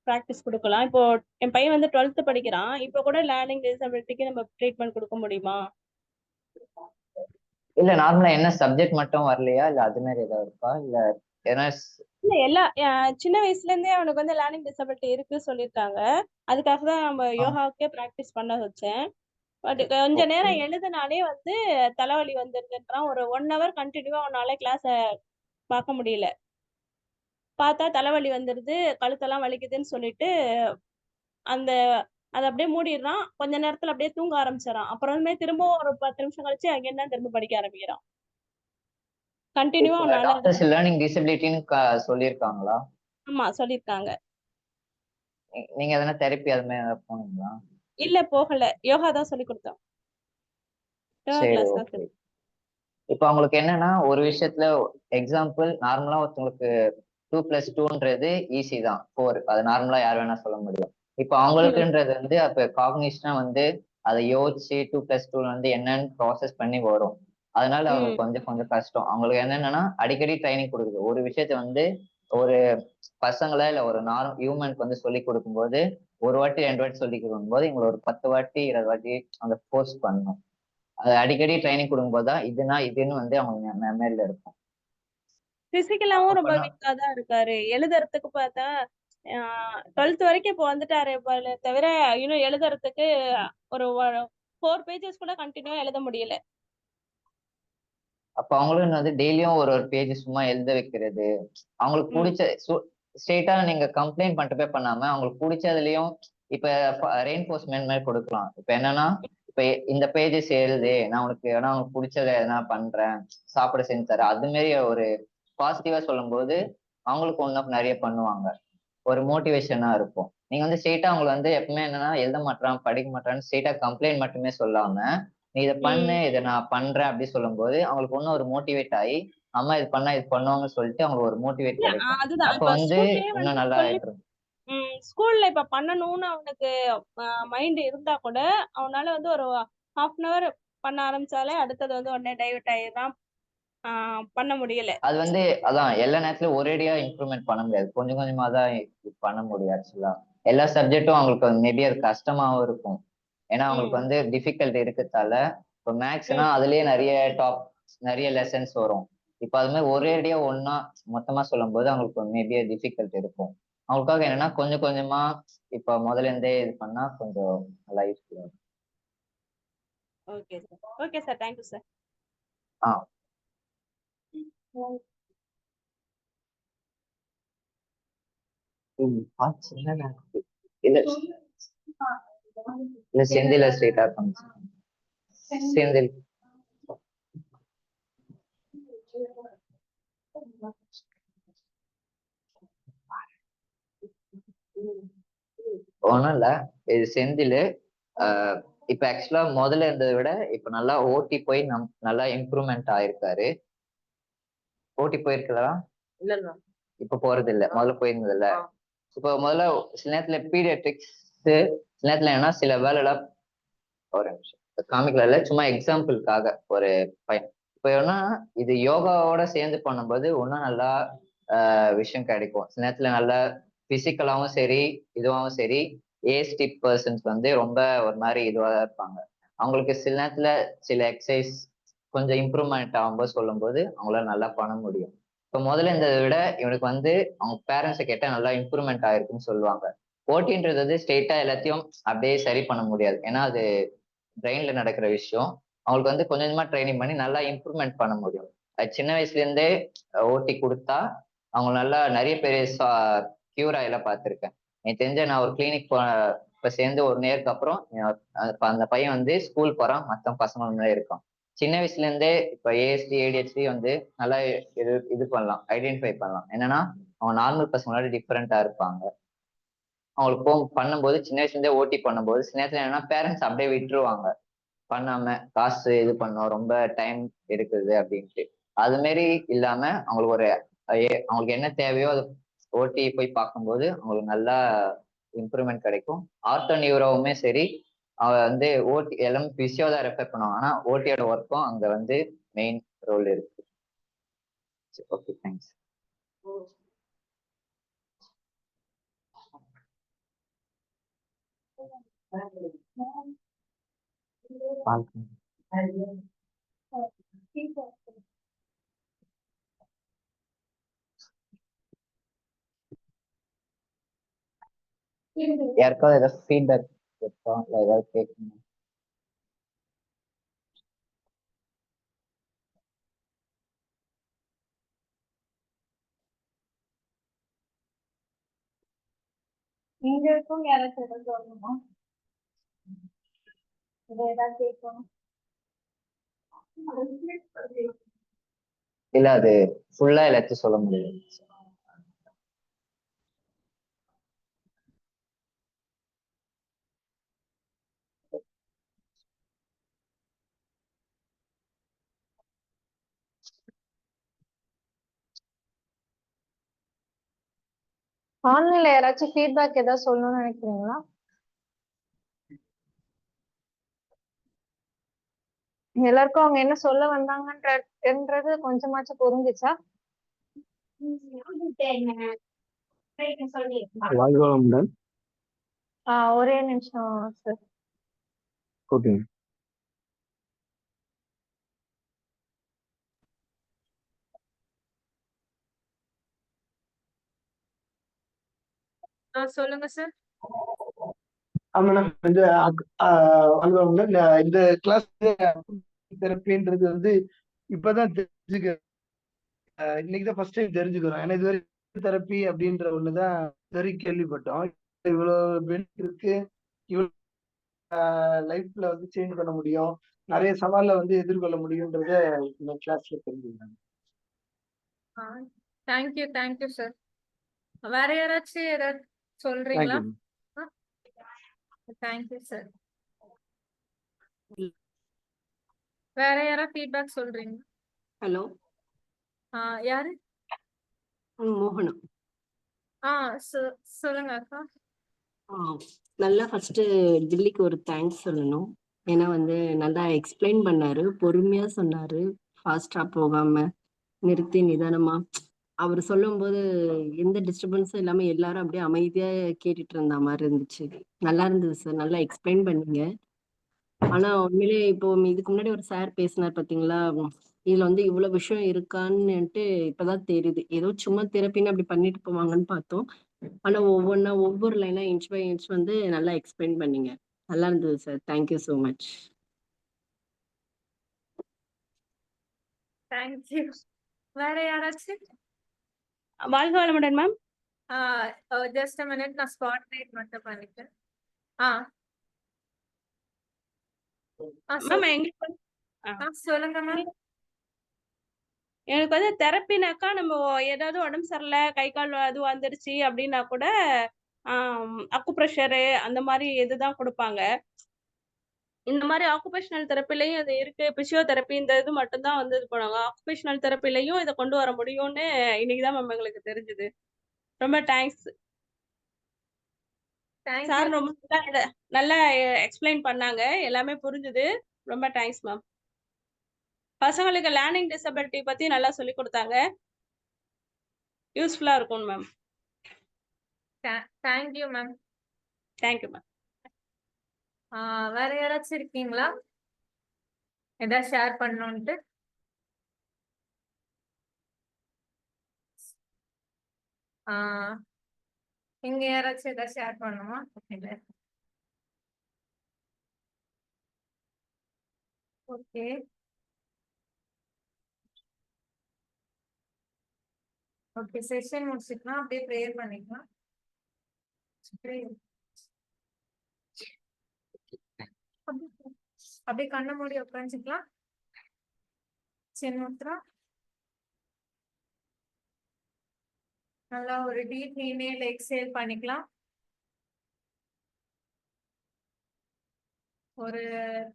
ப்ராக்டிஸ் கொடுக்கலாம்? இப்போ என் பையன் வந்து 12th படிக்கிறான். இப்போ கூட லேர்னிங் டிசபிலிட்டிக்கு நம்ம ட்ரீட்மெண்ட் கொடுக்க முடியுமா? இல்ல நார்மலா என்ன சப்ஜெக்ட் மட்டும் வரலையா இல்ல அது மாதிரி ஏதாவது இருக்கா இல்ல ஏன்னா இல்ல எல்லா சின்ன வயசுல இருந்தே அவனுக்கு வந்து லேர்னிங் டிசபிலிட்டி இருக்கு சொல்லியிருக்காங்க. அதுக்காக தான் நம்ம யோகாவுக்கே ப்ராக்டிஸ் பண்ண வச்சேன். பட் கொஞ்ச நேரம் எழுதுனாலே வந்து தலைவலி வந்துருதுன்றான். ஒரு 1 hour கண்டினியூவா அவனால கிளாஸ பார்க்க முடியல. பார்த்தா தலைவலி வந்துருது, கழுத்தெல்லாம் வலிக்குதுன்னு சொல்லிட்டு அந்த அதை அப்படியே மூடிடுறான். கொஞ்ச நேரத்துல அப்படியே தூங்க ஆரம்பிச்சிடறான். அப்புறமே திரும்ப ஒரு 10 நிமிஷம் கழிச்சு அங்கே தான் திரும்ப படிக்க ஆரம்பிக்கிறான். கண்டினியூவா அவனால. டாக்டர்ஸ் லேர்னிங் டிசபிலிட்டின்னு சொல்லியிருக்காங்களா? ஆமா சொல்லியிருக்காங்க. நீங்க எதனா தெரப்பி அது மாதிரி போனீங்களா? இல்ல போகல, யோகா தான் சொல்லி கொடுத்தோம். சரி ஓகே. இப்ப அவங்களுக்கு என்னன்னா ஒரு விஷயத்துல எக்ஸாம்பிள் நார்மலா ஒருத்தவங்களுக்கு 2+2ன்றது ஈஸி தான் 4. அது நார்மலா யார் வேணா சொல்ல முடியும். இப்ப அவங்களுக்குன்றது வந்து அப்ப காக்னிஷனா வந்து அதை யோசிச்சு 2+2 வந்து என்னன்னு ப்ராசஸ் பண்ணி வரும். அதனால அவங்களுக்கு கொஞ்சம் கொஞ்சம் கஷ்டம். அவங்களுக்கு என்னன்னா அடிக்கடி ட்ரைனிங் கொடுக்குது. ஒரு விஷயத்த வந்து ஒரு பசங்களை இல்ல ஒரு ஹியூமனுக்கு வந்து சொல்லி கொடுக்கும்போது ஒரு வாட்டி 2 வாட்டி சொல்லி கொடுக்கும்போது இவங்களை ஒரு 10 வாட்டி 20 வாட்டி அந்த ஃபோர்ஸ் பண்ணணும். அது அடிக்கடி ட்ரைனிங் கொடுக்கும்போது தான் இதுன்னு வந்து அவங்க மெமரியில இருக்கும். பிசிக்கலாவும் ரொம்ப வீக்கா தான் இருக்காரு. எழுதுறதுக்கு பார்த்தா 12th வரைக்கும் இப்போ வந்துட்டாரு தவிர இன்னும் எழுதுறதுக்கு ஒரு 4 pages கூட கண்டினியூவா எழுத முடியல. அப்ப அவங்களும் வந்து டெய்லியும் ஒரு பேஜ் சும்மா எழுத வைக்கிறது. அவங்களுக்கு பிடிச்ச ஸ்ட்ரெயிட்டா நீங்க கம்ப்ளைண்ட் பண்ணிட்டு போய் பண்ணாம அவங்களுக்கு பிடிச்சதுலயும் இப்ப ரெயின்ஃபோர்ஸ்மெண்ட் மாதிரி கொடுக்கலாம். இப்ப என்னன்னா இப்ப இந்த பேஜஸ் எழுது, நான் உனக்கு ஏன்னா அவங்களுக்கு பிடிச்சத எதனா பண்றேன், சாப்பிட செஞ்சு தரேன், அது மாதிரி ஒரு பாசிட்டிவா சொல்லும் போது அவங்களுக்கு ஒன்னும் நிறைய பண்ணுவாங்க. ஒரு மோட்டிவேஷனா இருக்கும். நீங்க வந்து ஸ்ட்ரெயிட்டா அவங்களை வந்து எப்பவுமே என்னன்னா எழுத மாட்டான் படிக்க மாட்டான்னு ஸ்ட்ரெயிட்டா கம்ப்ளைண்ட் மட்டுமே சொல்லாம நீ இதை பண்ணு இதை நான் பண்றேன் அப்படி சொல்லும் போது அவங்களுக்கு இன்னும் ஒரு மோட்டிவேட் ஆகி அம்மா இது பண்ணா இது பண்ணுவாங்கன்னு சொல்லிட்டு அவங்களுக்கு ஒரு மோட்டிவேட் கிடைக்கும். அப்ப வந்து இன்னும் நல்லா ஆயிடும். ஸ்கூல்ல இப்ப பண்ணணும்னு அவனுக்கு மைண்ட் இருந்தா கூட அவனால வந்து ஒரு 1/2 hour பண்ண ஆரம்பிச்சாலே அடுத்தது வந்து உடனே டைவர்ட் ஆயிடுறான். பண்ண முடியல. அது வந்து அதான் எல்லா நேரத்துலயும் ஒரேடியா இம்ப்ரூவ்மெண்ட் பண்ண முடியாது. கொஞ்சம் கொஞ்சமா தான் பண்ண முடியும். ஆக்சுவலா எல்லா சப்ஜெக்டும் அவங்களுக்கு மேபி அது கஷ்டமாவும் இருக்கும். ஏன்னா அவங்களுக்கு வந்து டிஃபிகல்ட் இருக்கிறதால இப்போ மேக்ஸ்னா அதுலயே நிறைய லெசன்ஸ் வரும். இப்போ அது மாதிரி ஒரேடியா ஒன்னா மொத்தமா சொல்லும் போது அவங்களுக்கு மேபி டிஃபிகல்ட் இருக்கும். அவங்களுக்காக என்னன்னா கொஞ்சம் கொஞ்சமா இப்ப முதல்ல இருந்தே இது பண்ணா கொஞ்சம் நல்லா யூஸ்ஃபுல்லா இருக்கும். Okay sir. Okay sir, thank you sir. இல்ல செந்தில ஸ்ட்ரெயிட்டா செந்தில். ஒண்ணும் இல்ல, இது செந்தில். இப்ப ஆக்சுவலா முதல்ல இருந்ததை விட இப்ப நல்லா ஓட்டி போய் நல்லா இம்ப்ரூவ்மெண்ட் ஆயிருக்காரு. ஓட்டி போயிருக்கலாம் இப்ப போறது இல்ல, முதல்ல போயிருந்தது இல்ல. இப்ப முதல்ல சில நேரத்துல பீடியாட்ரிக்ஸ், சில நேரத்துல என்ன சில வேலை எல்லாம் ஒரு நிமிஷம் காமிக்கல, சும்மா எக்ஸாம்பிளுக்காக ஒரு பையன். இப்ப ஏன்னா இது யோகாவோட சேர்ந்து பண்ணும்போது இன்னும் நல்லா விஷயம் கிடைக்கும். சில நேரத்துல நல்லா பிசிக்கலாவும் சரி இதுவாகவும் சரி ஏஎஸ்டி பர்சன்ஸ் வந்து ரொம்ப ஒரு மாதிரி இதுவாக இருப்பாங்க. அவங்களுக்கு சில நேரத்துல சில எக்ஸசைஸ் கொஞ்சம் இம்ப்ரூவ்மெண்ட் ஆகும்போது சொல்லும்போது அவங்களால நல்லா பண்ண முடியும். இப்ப முதல்ல இருந்ததை விட இவனுக்கு வந்து அவங்க பேரண்ட்ஸை கேட்டா நல்லா இம்ப்ரூவ்மெண்ட் ஆயிருக்குன்னு சொல்லுவாங்க. ஓட்டின்றது ஸ்ட்ரெயிட்டா எல்லாத்தையும் அப்படியே சரி பண்ண முடியாது, ஏன்னா அது பிரெயின்ல நடக்கிற விஷயம். அவங்களுக்கு வந்து கொஞ்சம் கொஞ்சமா ட்ரைனிங் பண்ணி நல்லா இம்ப்ரூவ்மெண்ட் பண்ண முடியும். அது சின்ன வயசுல இருந்தே ஓட்டி கொடுத்தா அவங்க நல்லா நிறைய பேர் கியூர் ஆகலாம் பார்த்துருக்கேன். எனக்கு தெரிஞ்ச நான் ஒரு கிளினிக் இப்ப சேர்ந்து 1 இயருக்கு அப்புறம் அந்த பையன் வந்து ஸ்கூல் போறான், மற்ற பசங்க இருக்கான். சின்ன வயசுல இருந்தே இப்ப ஏஎஸ்டி ஏடிஹெச்டி வந்து நல்லா இது பண்ணலாம், ஐடென்டிஃபை பண்ணலாம். என்னன்னா அவங்க நார்மல் பசங்களோட டிஃப்ரெண்டா இருப்பாங்க. அவங்களுக்கு பண்ணும்போது சின்ன வயசுல இருந்தே ஓட்டி பண்ணும்போது சில நேரத்துல என்னன்னா பேரண்ட்ஸ் அப்படியே விட்டுருவாங்க, பண்ணாம காசு இது பண்ணோம் ரொம்ப டைம் எடுக்குது அப்படின்ட்டு. அது மாரி இல்லாம அவங்களுக்கு அவங்களுக்கு என்ன தேவையோ அதை ஓட்டி போய் பார்க்கும்போது அவங்களுக்கு நல்லா இம்ப்ரூவ்மெண்ட் கிடைக்கும். ஆர்த்தோ நியூரோவுமே சரி, அவ வந்து ஓட்டி எல்லாம் பிசியோ தான் ரெஃபர் பண்ணுவாங்க, ஆனா ஓட்டியோட ஒர்க்கும் அங்க வந்து மெயின் ரோல் இருக்கு. Okay, thanks. யாருக்காவது ஏதாவது ஃபீட்பேக் இருக்கா, இல்லை ஏதாவது கேட்கணும்? நீங்க இருக்கும் யாராச்சும் ஏதாவது சொல்லணுமா? இதை ஏதாவது கேட்கணும்? இல்ல அது ஃபுல்லா எல்லாத்தையும் சொல்ல முடியாது. ஆன்லைன்ல யாராச்சும் ஃபீட்பேக் ஏதாவது சொல்லணும்னு நினைக்கிறீங்களா? எல்லாருக்கும் அவங்க என்ன சொல்ல வந்தாங்கன்றது கொஞ்சமாச்சும் புரிஞ்சுச்சா? ஒரே நிமிஷம் சார். ஓகே. சொல்லுங்க சார். மேடம் இந்த கிளாஸ் தெரப்பின்றது வந்து இப்பதான் தெரிஞ்சுக்க, இன்னைக்குதான் ஃபர்ஸ்ட் டைம் தெரிஞ்சுக்கிறோம். ஏன்னா இதுவரை தெரப்பி அப்படின்ற ஒண்ணுதான் வரைக்கும் கேள்விப்பட்டோம். இவ்வளவு பெனிஃபிட் இருக்கு, இவ்வளவு லைஃப்ல வந்து சேஞ்ச் பண்ண முடியும், நிறைய சவாலை வந்து எதிர்கொள்ள முடியும்ன்றத இந்த கிளாஸ்ல தெரிஞ்சுக்கிறாங்க. Thank you sir. வேற யாராச்சும் ஏதாவது சொல்றீங்களா? Thank you sir. வேற யாராவது ஃபீட்பேக் சொல்றீங்க? ஹலோ, யாரு? மோகனம். சொல்லுங்க அக்கா. நல்லா ஃபர்ஸ்ட் டில்லிக்கு ஒரு தேங்க்ஸ் சொல்லணும். ஏன்னா வந்து நல்லா எக்ஸ்பிளைன் பண்ணாரு, பொறுமையா சொன்னாரு, ஃபாஸ்டா போகாம நிறுத்தி நிதானமா. அவர் சொல்லும்போது எந்த டிஸ்டர்பன்ஸும் இல்லாம எல்லாரும் அப்படியே அமைதியா கேட்டுட்டு இருந்த மாதிரி இருந்துச்சு. நல்லா இருந்தது சார், நல்லா எக்ஸ்பிளைன் பண்ணீங்க. ஆனா உண்மையிலே இப்போ இதுக்கு முன்னாடி ஒரு சார் பேசினார் பாத்தீங்களா, இதுல வந்து இவ்வளவு விஷயம் இருக்கான்னுட்டு இப்பதான் தெரியுது. ஏதோ சும்மா தெரப்பின்னு அப்படி பண்ணிட்டு போவாங்கன்னு பார்த்தோம். ஆனா ஒவ்வொரு லைனா இன்ச் பை இன்ச் வந்து நல்லா எக்ஸ்பிளைன் பண்ணீங்க. நல்லா இருந்தது sir. Thank you so much. Thank you. வேற யாராச்சும்? வாழ்க வளமுடன் மேம். ஜஸ்ட் a minute, நான் ஸ்பாட் லைட் மட்டும் பண்ணிக்கிறேன். மேம் எங்களுக்கு வந்து சொல்லுங்க மேம். எனக்கு வந்து தெரப்பினாக்கா நம்ம ஏதாவது உடம்பு சரியில்லை, கை கால் அது வந்துருச்சு அப்படின்னா கூட அக்குப்ரெஷரு அந்த மாதிரி இதுதான் கொடுப்பாங்க. இந்த மாதிரி ஆக்குபேஷனல் தெரப்பிலையும் இது இருக்கு. பிசியோதெரப்பி இந்த இது மட்டும்தான் வந்து இது பண்ணுவாங்க. ஆக்குபேஷனல் தெரப்பிலையும் இதை கொண்டு வர முடியும்னு இன்னைக்குதான் மேம் எங்களுக்கு தெரிஞ்சது. ரொம்ப தேங்க்ஸ் சார். ரொம்ப நல்லா எக்ஸ்பிளைன் பண்ணாங்க, எல்லாமே புரிஞ்சுது. ரொம்ப தேங்க்ஸ் மேம். பசங்களுக்கு லேர்னிங் டிசபிலிட்டி பத்தி நல்லா சொல்லி கொடுத்தாங்க. யூஸ்ஃபுல்லா இருக்கும் ma'am. Thank you ma'am. Thank you ma'am. வேற யாராச்சும் இருக்கீங்களா ஏதாவது ஷேர் பண்ணணும்ட்டு? இங்க யாராச்சும் ஏதாவது ஷேர் பண்ணுமா? ஓகே. ஓகே, செஷன் முடிச்சுக்கலாம். அப்படியே ப்ரேயர் பண்ணிக்கலாம். அப்படியே கண்ணை மூடி உட்காந்துக்கலாம். சின்ன நல்லா ஒரு டீப் இன்ஹேல் எக்ஸேல் பண்ணிக்கலாம். ஒரு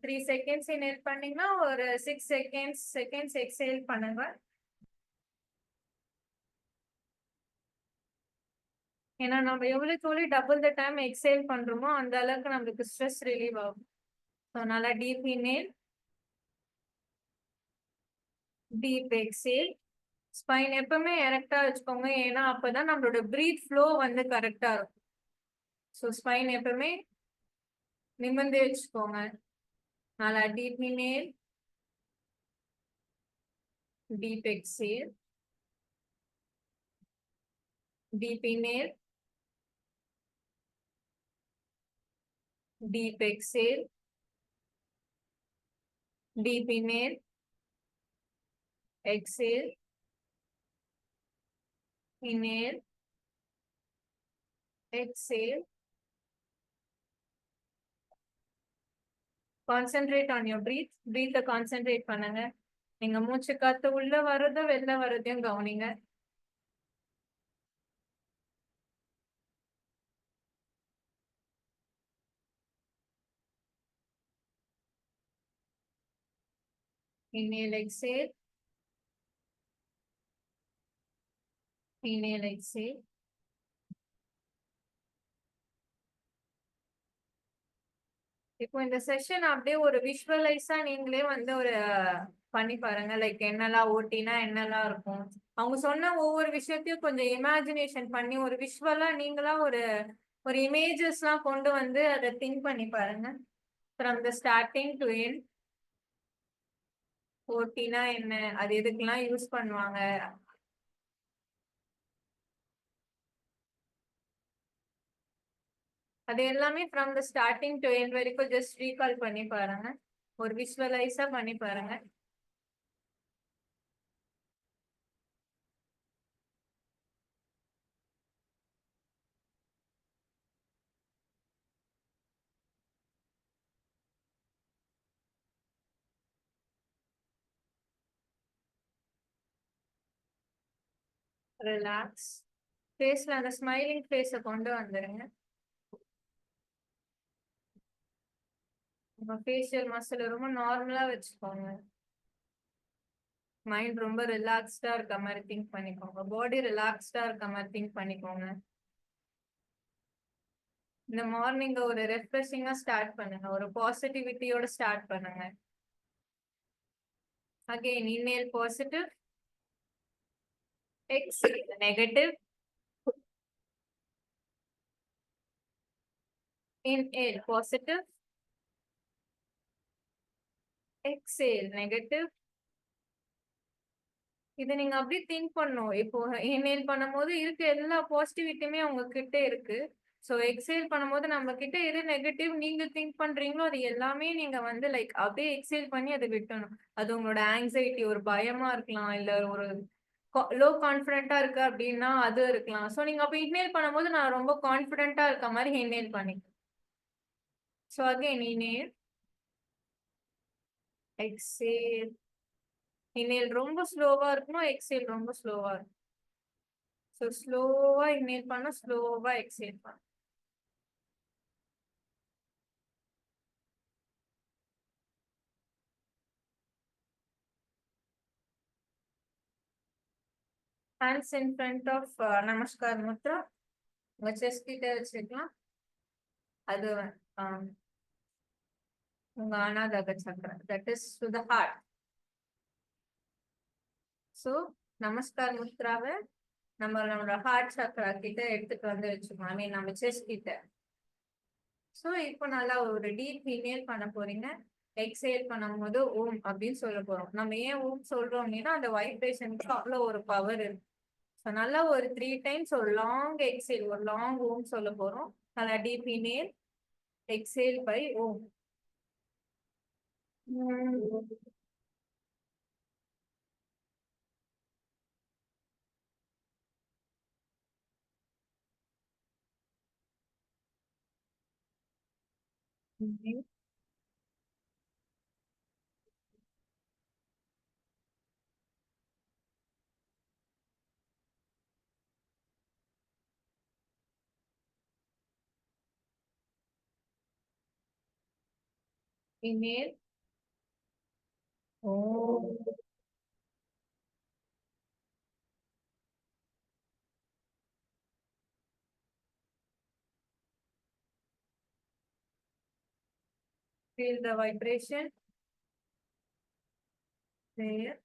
3 செகண்ட்ஸ் இன்ஹேல் பண்ணீங்கன்னா ஒரு 6 செகண்ட்ஸ் எக்ஸேல் பண்ணுங்க. ஏன்னா நம்ம எவ்வளவு டபுள் த டைம் எக்ஸேல் பண்றோமோ அந்த அளவுக்கு நம்மளுக்கு ஸ்ட்ரெஸ் ரிலீவ் ஆகும். ஸோ நல்லா deep inhale, deep exhale. Spine எப்பவுமே எரெக்டா வச்சுக்கோங்க, ஏன்னா அப்பதான் நம்மளோட பிரீத் ஃப்ளோ வந்து கரெக்டா இருக்கும். ஸோ ஸ்பைன் எப்பவுமே நிமிர்ந்து வச்சுக்கோங்க. நல்லா deep inhale, deep exhale, deep inhale, deep exhale, deep inhale, exhale, inhale, exhale. Concentrate on your breath. Breathe concentrate பண்ணுங்க. நீங்க மூச்சு காத்து உள்ள வர்றத வெளில வர்றதையும் கவனிங்க. Inhale, exhale. Inhale, exhale. இப்போ இந்த செஷன் அப்படியே ஒரு விஷுவலைஸா நீங்களே வந்து ஒரு பண்ணி பாருங்க. லைக் என்னெல்லாம் ஓட்டினா என்னெல்லாம் இருக்கும். அவங்க சொன்ன ஒவ்வொரு விஷயத்தையும் கொஞ்சம் இமேஜினேஷன் பண்ணி ஒரு விஷுவலா நீங்களா ஒரு ஒரு இமேஜஸ் எல்லாம் கொண்டு வந்து அதை திங்க் பண்ணி பாருங்க. From the starting to end. ஓட்டினா என்ன, அது எதுக்கெல்லாம் யூஸ் பண்ணுவாங்க, அது எல்லாமே from the starting to end வரைக்கும் ஜஸ்ட் ரீகால் பண்ணி பாருங்க. ஒரு விஷுவலைஸா பண்ணி பாருங்க. ரிலாக்ஸ். ஃபேஸ்ல அந்த ஸ்மைலிங் ஃபேஸை கொண்டு வந்துருங்க. உங்க ஃபேஷியல் மசில் ரொம்ப நார்மலா வச்சுக்கோங்க. மைண்ட் ரொம்ப ரிலாக்ஸ்டா இருக்க மாதிரி திங்க் பண்ணிக்கோங்க. பாடி ரிலாக்ஸ்டா இருக்க மாதிரி திங்க் பண்ணிக்கோங்க. இந்த மார்னிங் ஒரு ரெஃப்ரெஷிங்கா ஸ்டார்ட் பண்ணுங்க. ஒரு பாசிட்டிவிட்டியோட ஸ்டார்ட் பண்ணுங்க. Again inhale positive, exhale negative, inhale positive, exhale negative. இதை நீங்க அப்படியே திங்க் பண்ணும். இப்போ இன்ஹேல் பண்ணும்போது இருக்க எல்லா பாசிட்டிவிட்டியுமே அவங்க கிட்ட இருக்கு. ஸோ எக்ஸேல் பண்ணும்போது நம்ம கிட்ட எது நெகட்டிவ் நீங்க திங்க் பண்றீங்களோ அது எல்லாமே நீங்க வந்து லைக் அப்படியே எக்ஸேல் பண்ணி அதை விட்டணும். அது உங்களோட ஆங்ஸைட்டி, ஒரு பயமா இருக்கலாம், இல்ல ஒரு லோ கான்ஃபிடென்ட்டா இருக்கு அப்படின்னா அது இருக்கலாம். ஸோ நீங்க அப்போ இன்ஹேல் பண்ணும்போது நான் ரொம்ப கான்ஃபிடென்ட்டா இருக்க மாதிரி இன்ஹேல் பண்ணிக்கலாம். So again inhale, exhale. Inhale ரொம்ப ஸ்லோவா இருக்கணும், எக்ஸேல் ரொம்ப ஸ்லோவா இருக்கும். ஸோ ஸ்லோவா இன்ஹேல் பண்ண, ஸ்லோவா எக்ஸேல் பண்ண. Hands in front of namaskar mudra. உங்க செஸ்ட் கிட்ட வச்சுக்கலாம். அது உங்க Anahata chakra, that is to the heart. So namaskar முத்ராவை நம்மளோட ஹார்ட் சக்கரா கிட்ட எடுத்துட்டு வந்து வச்சுக்கணும். ஐ மீன் நம்ம செஸ்ட் கிட்ட. ஸோ இப்போ நல்லா ஒரு டீப் இன்ஹேல் பண்ண போறீங்க. எக்ஸேல் பண்ணும்போது ஓம் அப்படின்னு சொல்ல போறோம். நம்ம ஏன் ஓம் சொல்றோம் அப்படின்னா அந்த வைப்ரேஷனுக்கு அவ்வளோ ஒரு பவர் இருக்கு. ஸோ நல்லா ஒரு 3 times ஒரு லாங் எக்ஸேல், ஒரு லாங் ஓம் சொல்ல போறோம். நல்லா deep inhale, exhale by Om. Inhale. Om. Feel the vibration. There.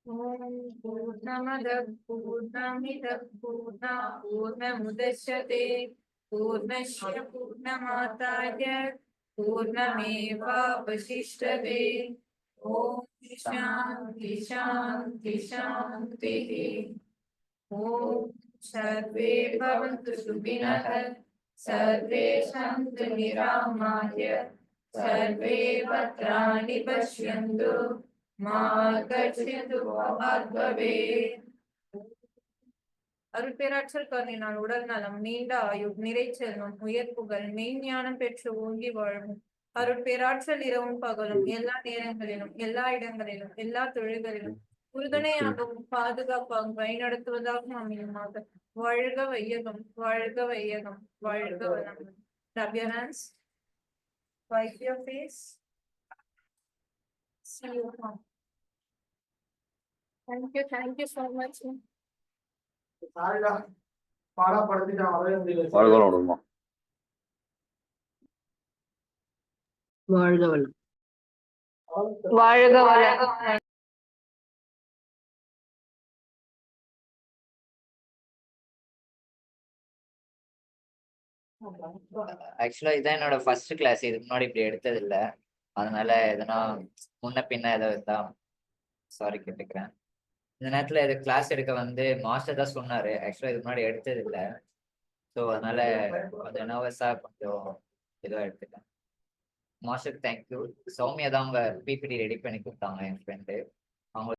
Om Purnamada Purnamida Purnamudachyate Purnasya Purnamataya Purnamevavashishyate. Om Shanti Shanti Shanti. Om Sarve Bhavantu Sukhinah Sarve Santu Niramaya Sarve Bhadrani Pashyantu அருட்பேராற்றல் கருணையினால் உடல் நலம், நீண்ட ஆயுள், நிறைச்செல்வம், உயர்ப்புகள், மெய்ஞானம் பெற்று ஓங்கி வாழும். அருட்பேராற்றல் இரவும் பகலும் எல்லா நேரங்களிலும் எல்லா இடங்களிலும் எல்லா தொழில்களிலும் உறுதுணையாகவும் பாதுகாப்பாகவும் வழிநடத்துவதாகவும் அமையுமாக. வாழ்க வையகம், வாழ்க வையகம், வாழ்க வளம். Rub your hands, wipe your face. See you home. Thank you so much. வாழ்க வளம். வாழ்க வளம். ஆக்சுவலா இதான் என்னோட ஃபர்ஸ்ட் கிளாஸ். இதுக்கு முன்னாடி இப்படி எடுத்தது இல்லை. அதனால எதனா முன்ன பின்ன ஏதோ இருந்தா சாரி கேட்டுக்கிறேன். இந்த நேரத்துல இது கிளாஸ் எடுக்க வந்து மாஸ்டர் தான் சொன்னாரு. ஆக்சுவலா இதுக்கு முன்னாடி எடுத்தது இல்லை. ஸோ அதனால கொஞ்சம் நர்வஸா கொஞ்சம் இதுவாக எடுத்துட்டேன். மாஸ்டருக்கு தேங்க்யூ. சௌமியா தான் அவங்க பிபிடி ரெடி பண்ணி கொடுத்தாங்க, என் ஃப்ரெண்டு. அவங்க